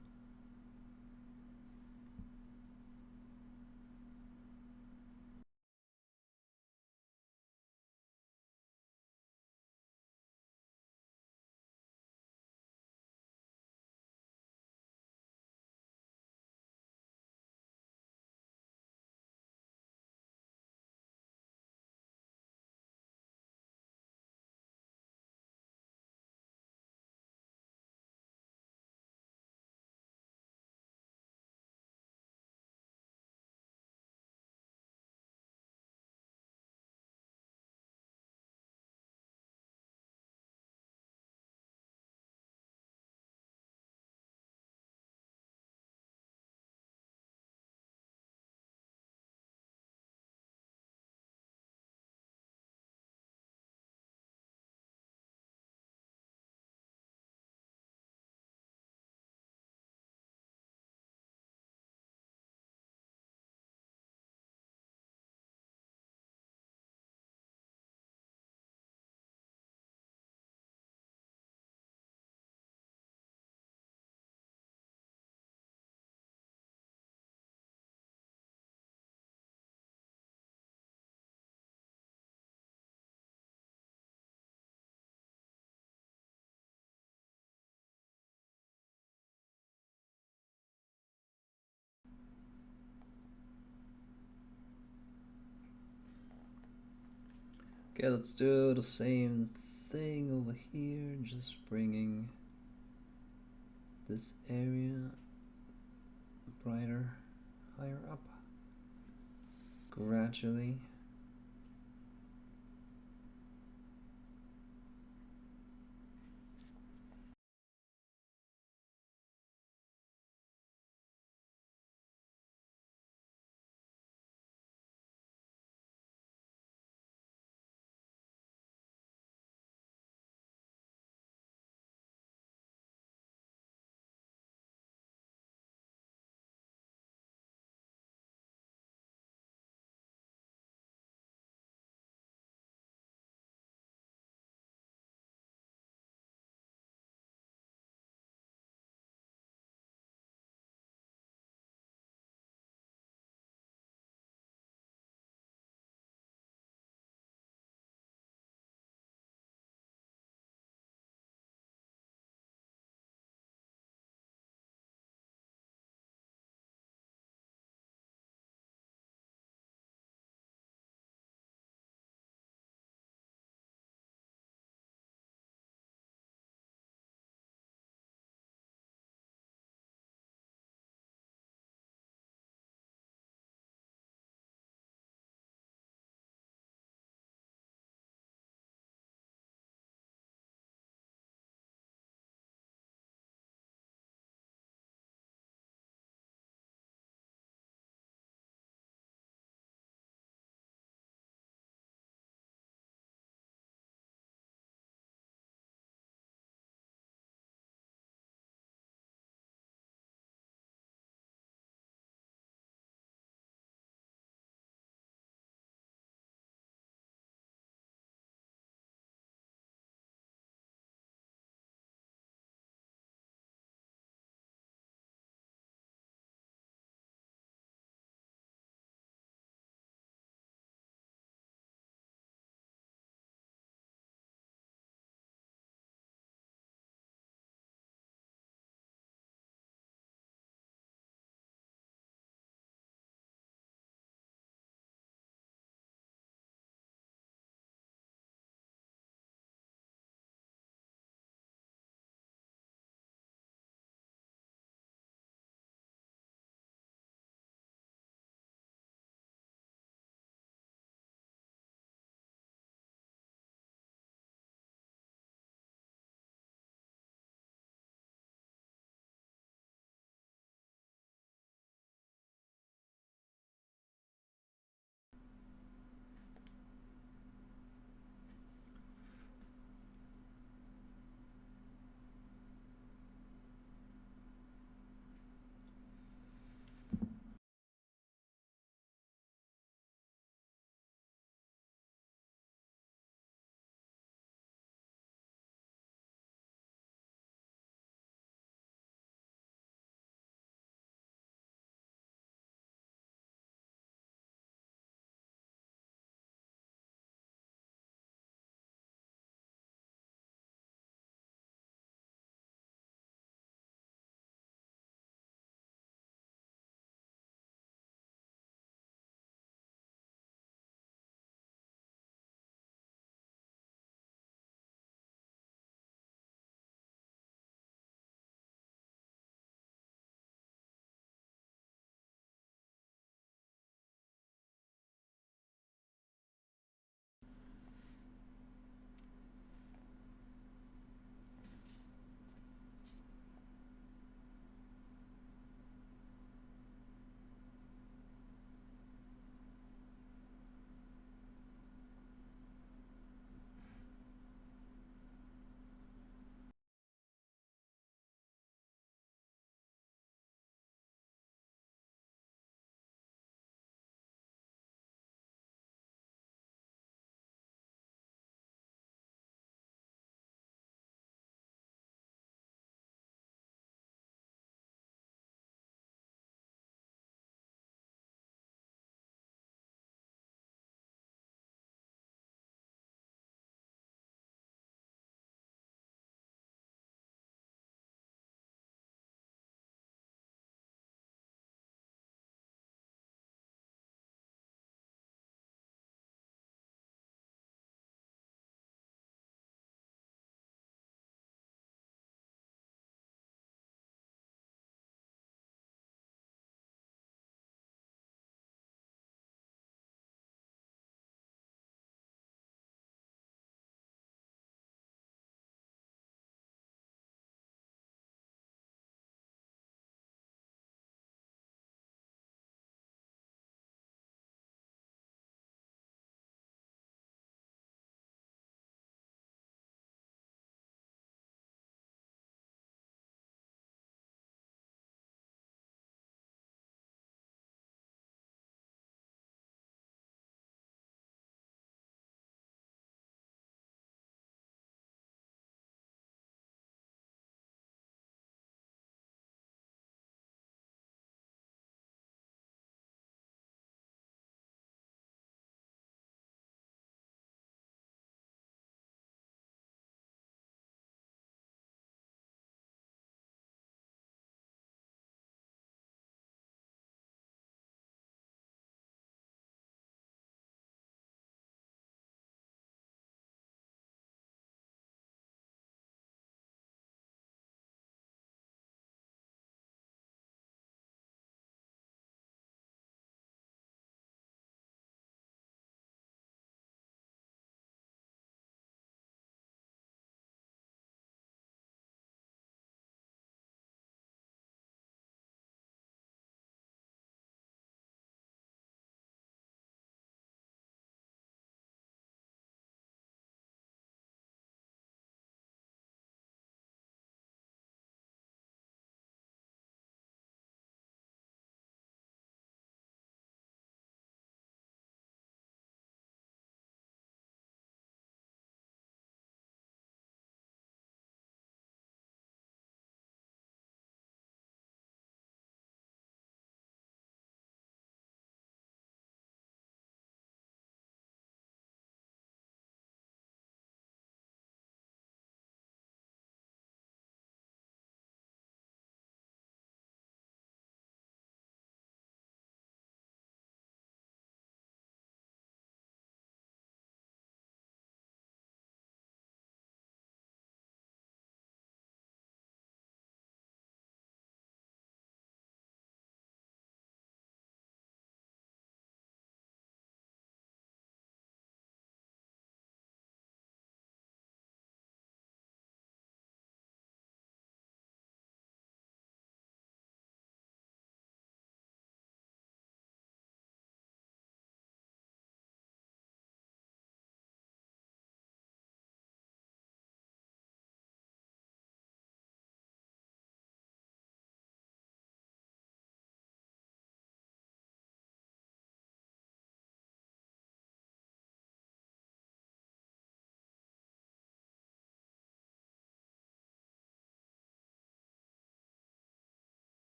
[SPEAKER 1] Okay, let's do the same thing over here, just bringing this area brighter, higher up, gradually.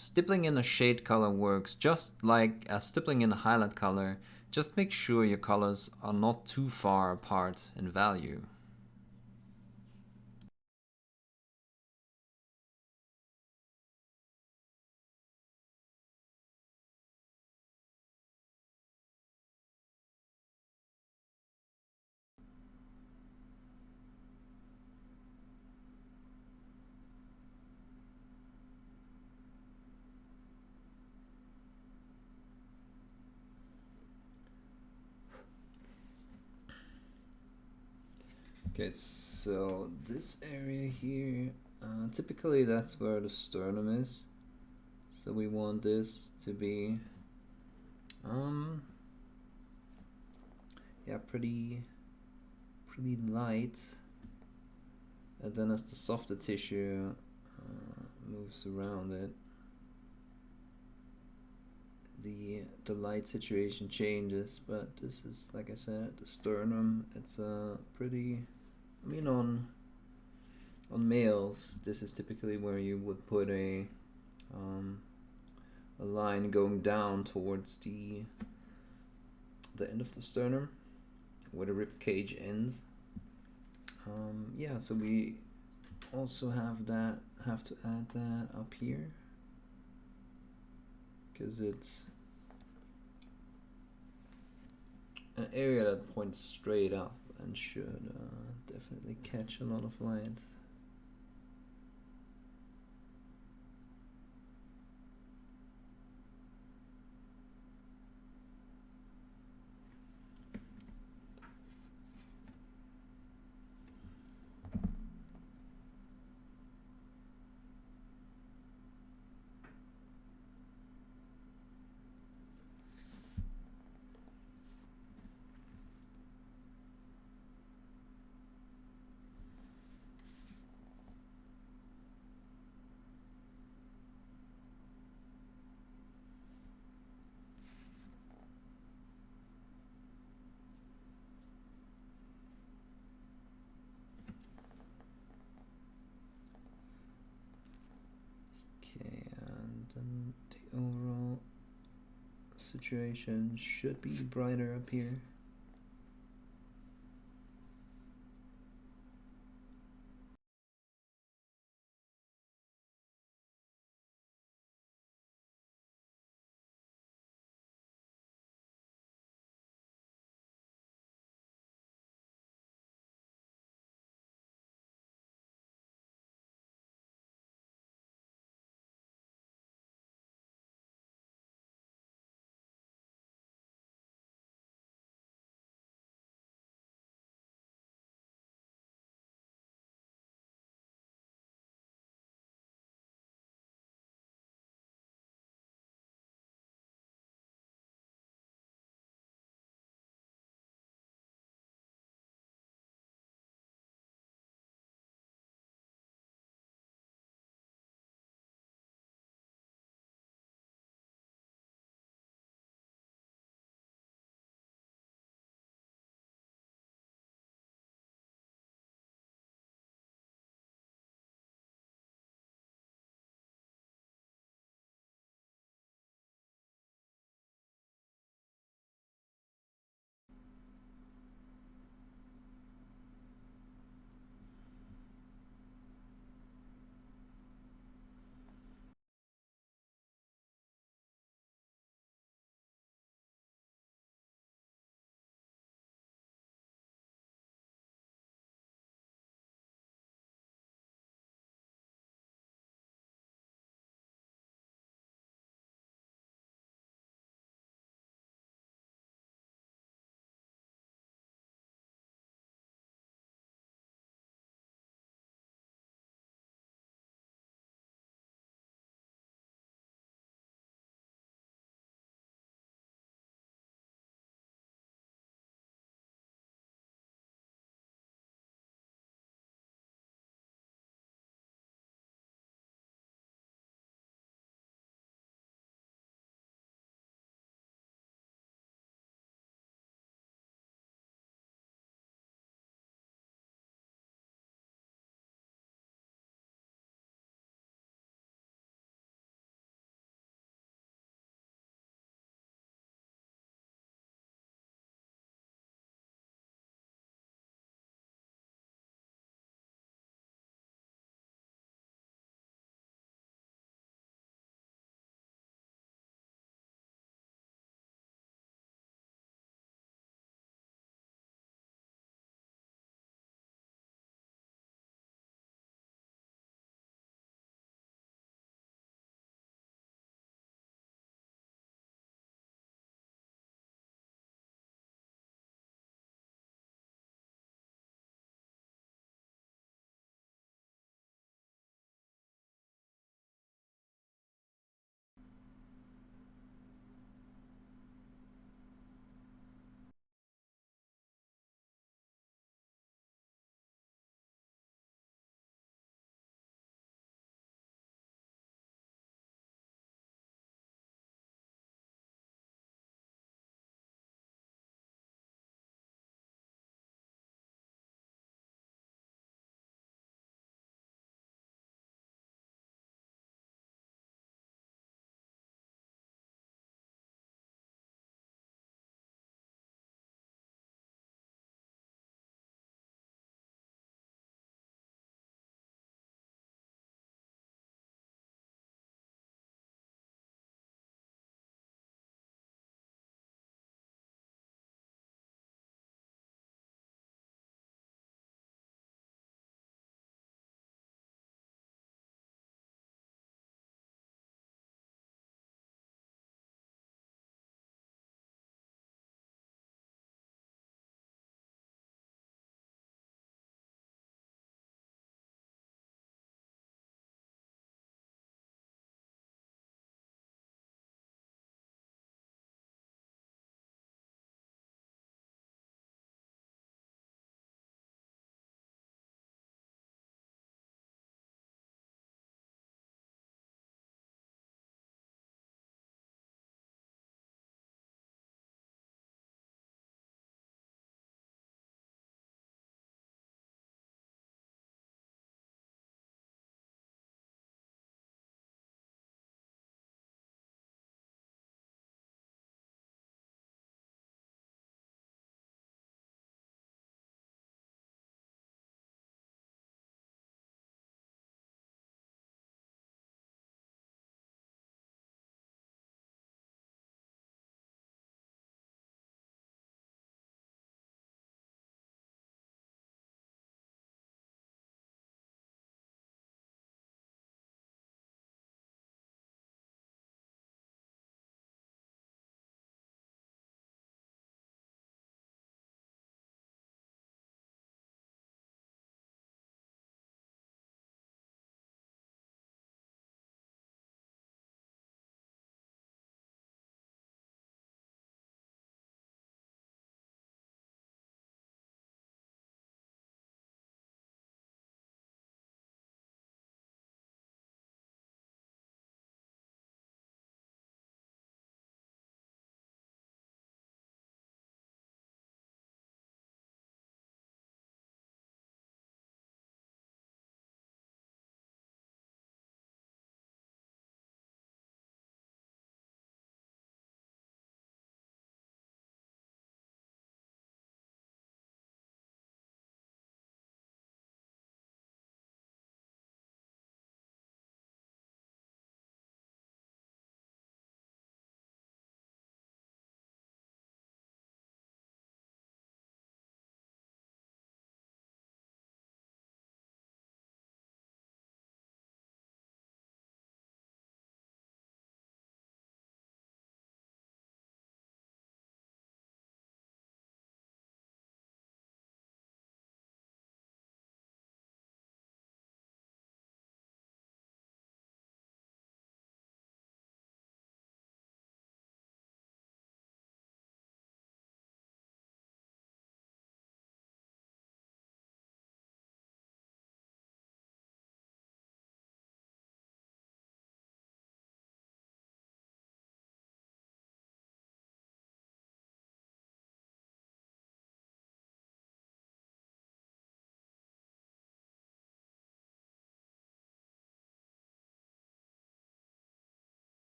[SPEAKER 2] Stippling in a shade color works just like as stippling in a highlight color. Just make sure your colors are not too far apart in value.
[SPEAKER 1] Okay, so this area here, typically that's where the sternum is. So we want this to be, yeah, pretty light. And then as the softer tissue moves around it, the light situation changes. But this is, like I said, the sternum. It's pretty. I mean, on males, this is typically where you would put a line going down towards the end of the sternum, where the rib cage ends. Yeah, so we also have to add that up here, because it's an area that points straight up and should definitely catch a lot of light. Okay, and then the overall situation should be brighter up here.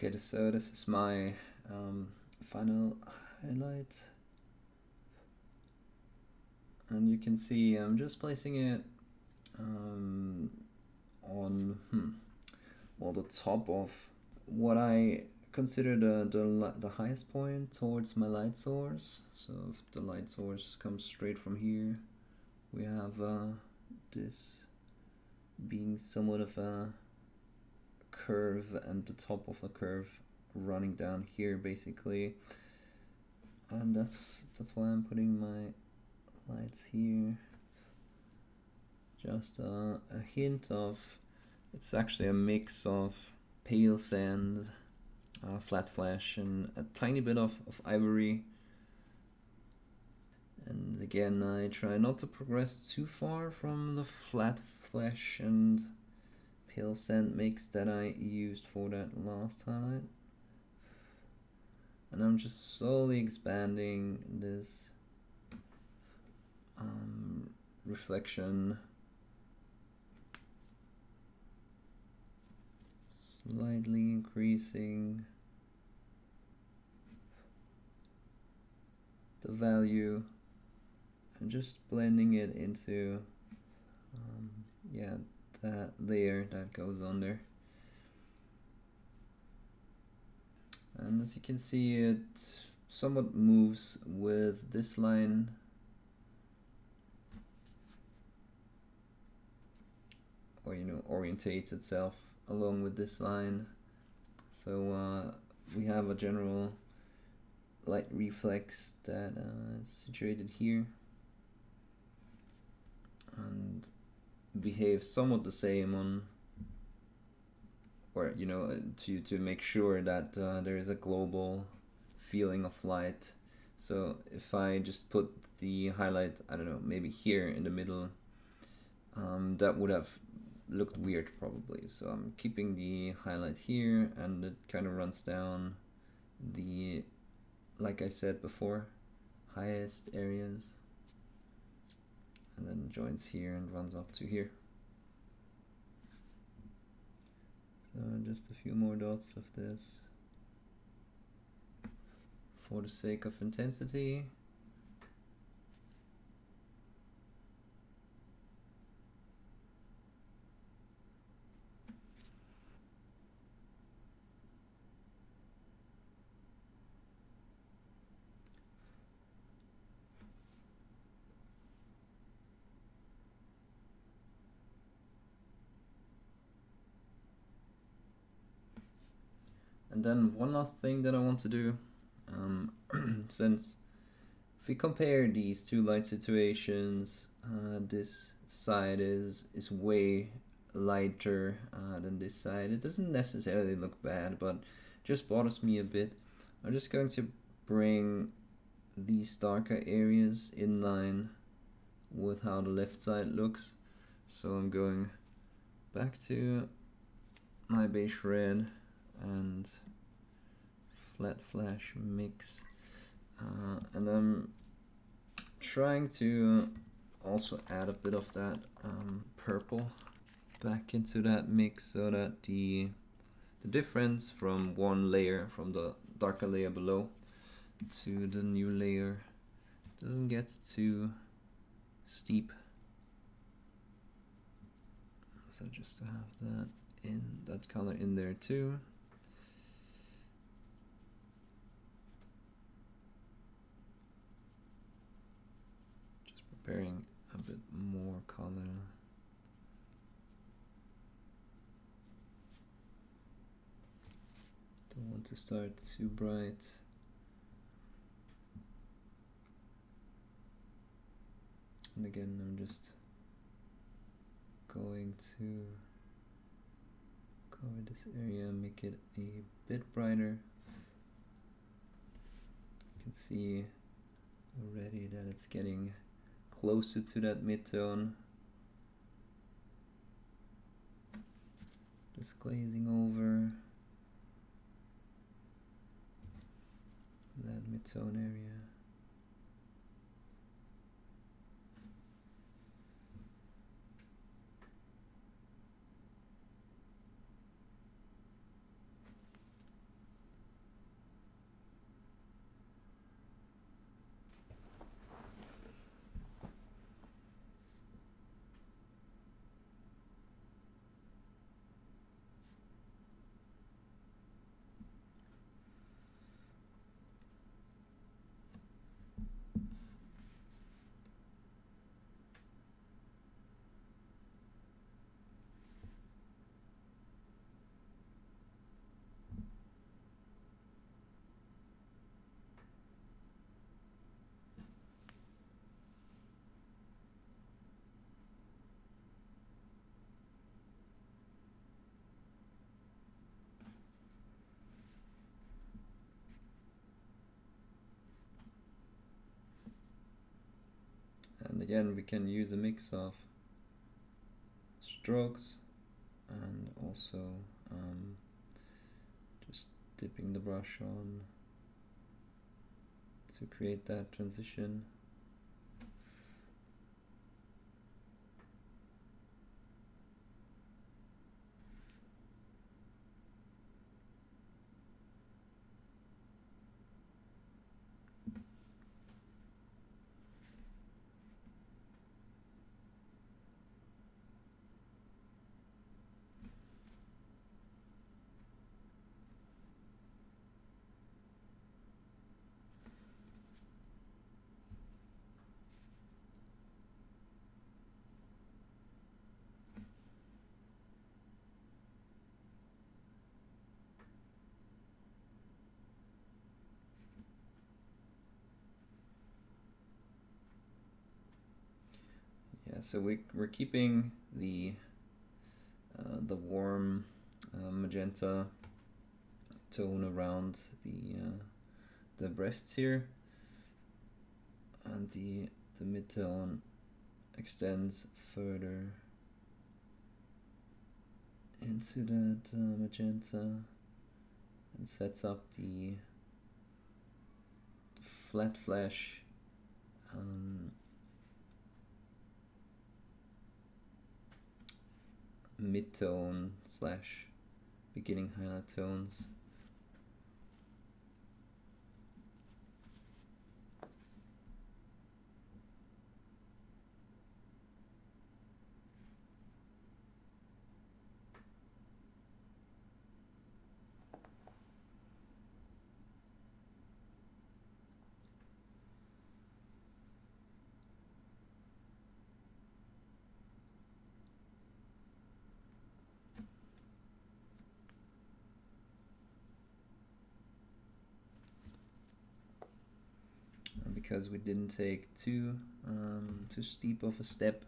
[SPEAKER 1] Okay, so this is my final highlight, and you can see I'm just placing it on well, the top of what I consider the highest point towards my light source. So if the light source comes straight from here, we have this being somewhat of a curve, and the top of the curve running down here basically, and that's why I'm putting my lights here. Just a hint of, it's actually a mix of pale sand, flat flash, and a tiny bit of ivory. And again, I try not to progress too far from the flat flash and pale sand mix that I used for that last highlight. And I'm just slowly expanding this reflection, slightly increasing the value and just blending it into that layer that goes under. And as you can see, it somewhat moves with this line, or orientates itself along with this line. So we have a general light reflex that is situated here and behaves somewhat the same on, or to make sure that there is a global feeling of light. So if I just put the highlight, I don't know, maybe here in the middle, that would have looked weird probably. So I'm keeping the highlight here, and it kind of runs down the, like I said before, highest areas, and then joins here and runs up to here. So just a few more dots of this for the sake of intensity. And then one last thing that I want to do, since if we compare these two light situations, this side is way lighter than this side. It doesn't necessarily look bad, but just bothers me a bit. I'm just going to bring these darker areas in line with how the left side looks. So I'm going back to my beige red and flat flash mix, and I'm trying to also add a bit of that purple back into that mix, so that the difference from one layer, from the darker layer below to the new layer, doesn't get too steep. So just to have that color in there too. Just preparing a bit more color. Don't want to start too bright. And again, I'm just going to cover this area, make it a bit brighter. You can see already that it's getting closer to that mid-tone. Just glazing over that mid-tone area. again, we can use a mix of strokes and also just dipping the brush on to create that transition. Yeah, so we're keeping the warm magenta tone around the breasts here, and the mid-tone extends further into that magenta and sets up the flat flash mid-tone slash beginning highlight tones. Because we didn't take too steep of a step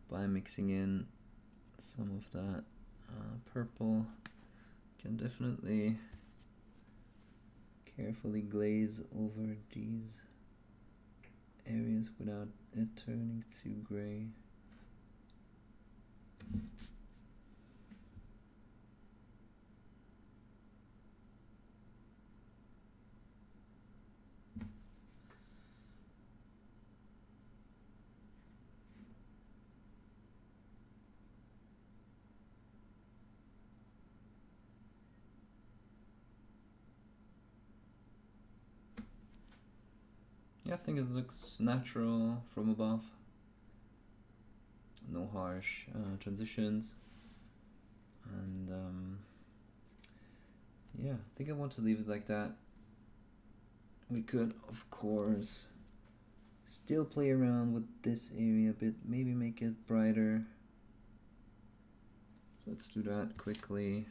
[SPEAKER 1] by mixing in some of that purple, can definitely carefully glaze over these areas without it turning too gray. Yeah, I think it looks natural from above. No harsh transitions. And yeah, I think I want to leave it like that. We could, of course, still play around with this area a bit, maybe make it brighter. Let's do that quickly.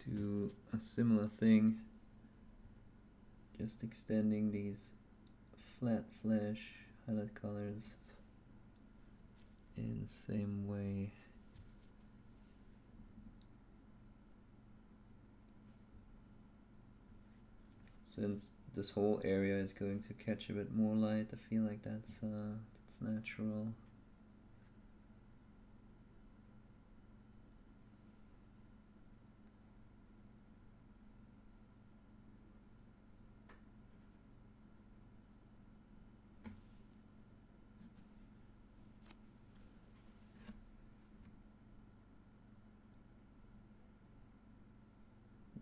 [SPEAKER 1] Do a similar thing, just extending these flat flash highlight colors in the same way. Since this whole area is going to catch a bit more light, I feel like that's natural.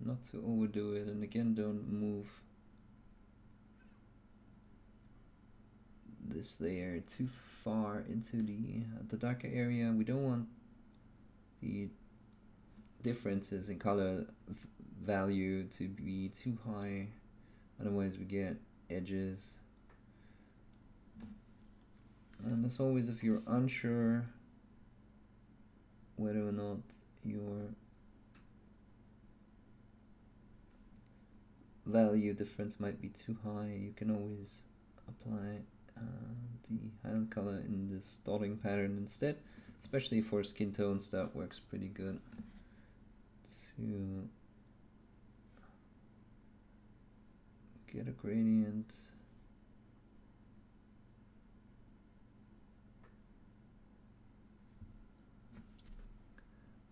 [SPEAKER 1] Not to overdo it, and again, don't move this layer too far into the darker area. We don't want the differences in color value to be too high, otherwise we get edges. And as always, if you're unsure whether or not your value difference might be too high, you can always apply the highlight color in this dotting pattern instead, especially for skin tones. That works pretty good to get a gradient.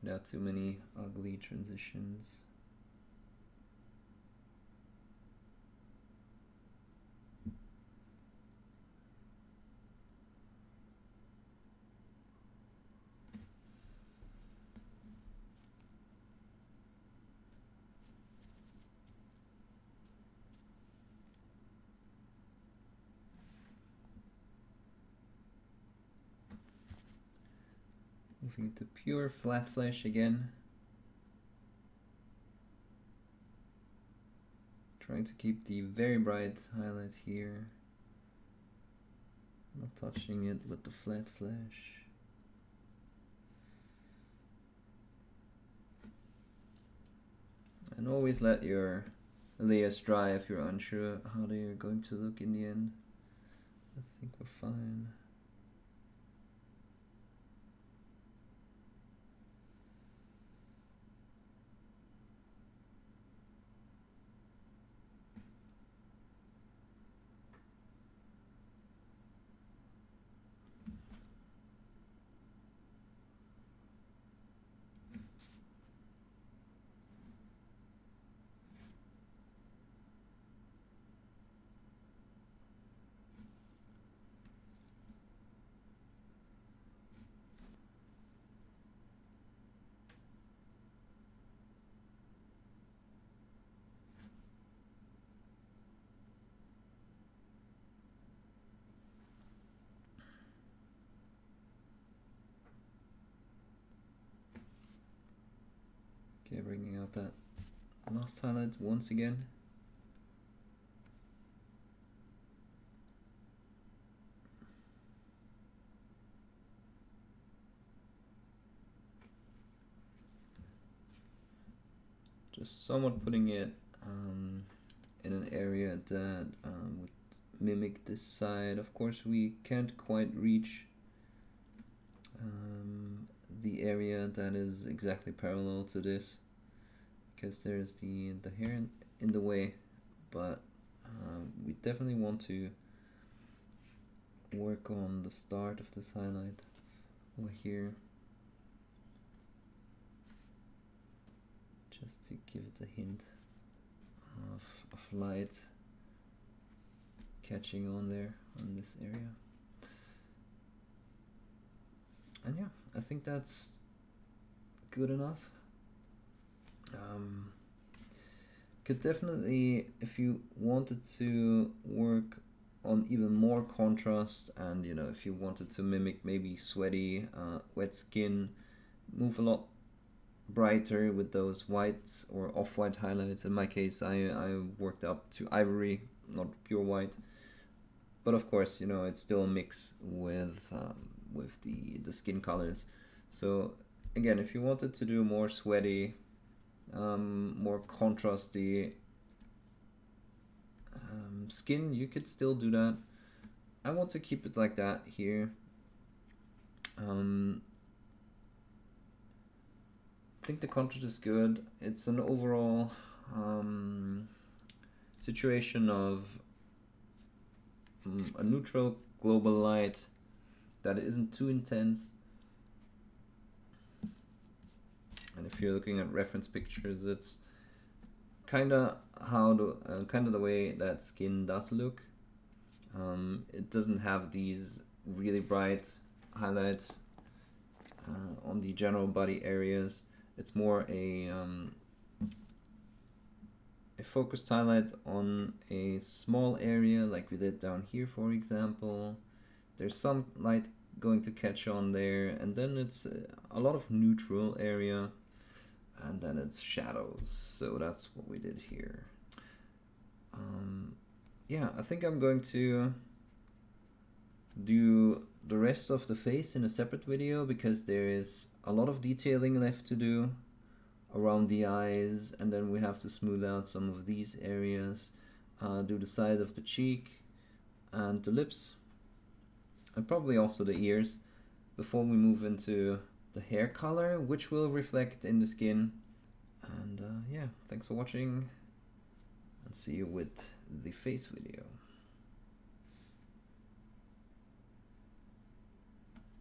[SPEAKER 1] Without too many ugly transitions. Moving to pure flat flash again. Trying to keep the very bright highlight here. Not touching it with the flat flash. And always let your layers dry if you're unsure how they are going to look in the end. I think we're fine. Okay, bringing out that last highlight once again. Just somewhat putting it in an area that would mimic this side. Of course, we can't quite reach the area that is exactly parallel to this because there's the hair in the way, but we definitely want to work on the start of this highlight over here, just to give it a hint of light catching on there on this area. And yeah, I think that's good enough. Could definitely, if you wanted to work on even more contrast, and you know, if you wanted to mimic maybe sweaty, wet skin, move a lot brighter with those white or off-white highlights. In my case, I worked up to ivory, not pure white. But of course, you know, it's still a mix with the skin colors. So again, if you wanted to do more sweaty, more contrasty skin, you could still do that. I want to keep it like that here. I think the contrast is good. It's an overall situation of a neutral global light that isn't too intense. And if you're looking at reference pictures, it's kind of how the way that skin does look. It doesn't have these really bright highlights on the general body areas. It's more a focused highlight on a small area, like we did down here, for example. There's some light going to catch on there, and then it's a lot of neutral area, and then it's shadows. So that's what we did here. Yeah, I think I'm going to do the rest of the face in a separate video, because there is a lot of detailing left to do around the eyes, and then we have to smooth out some of these areas, do the side of the cheek and the lips, and probably also the ears, before we move into the hair color, which will reflect in the skin. And yeah, thanks for watching, and see you with the face video.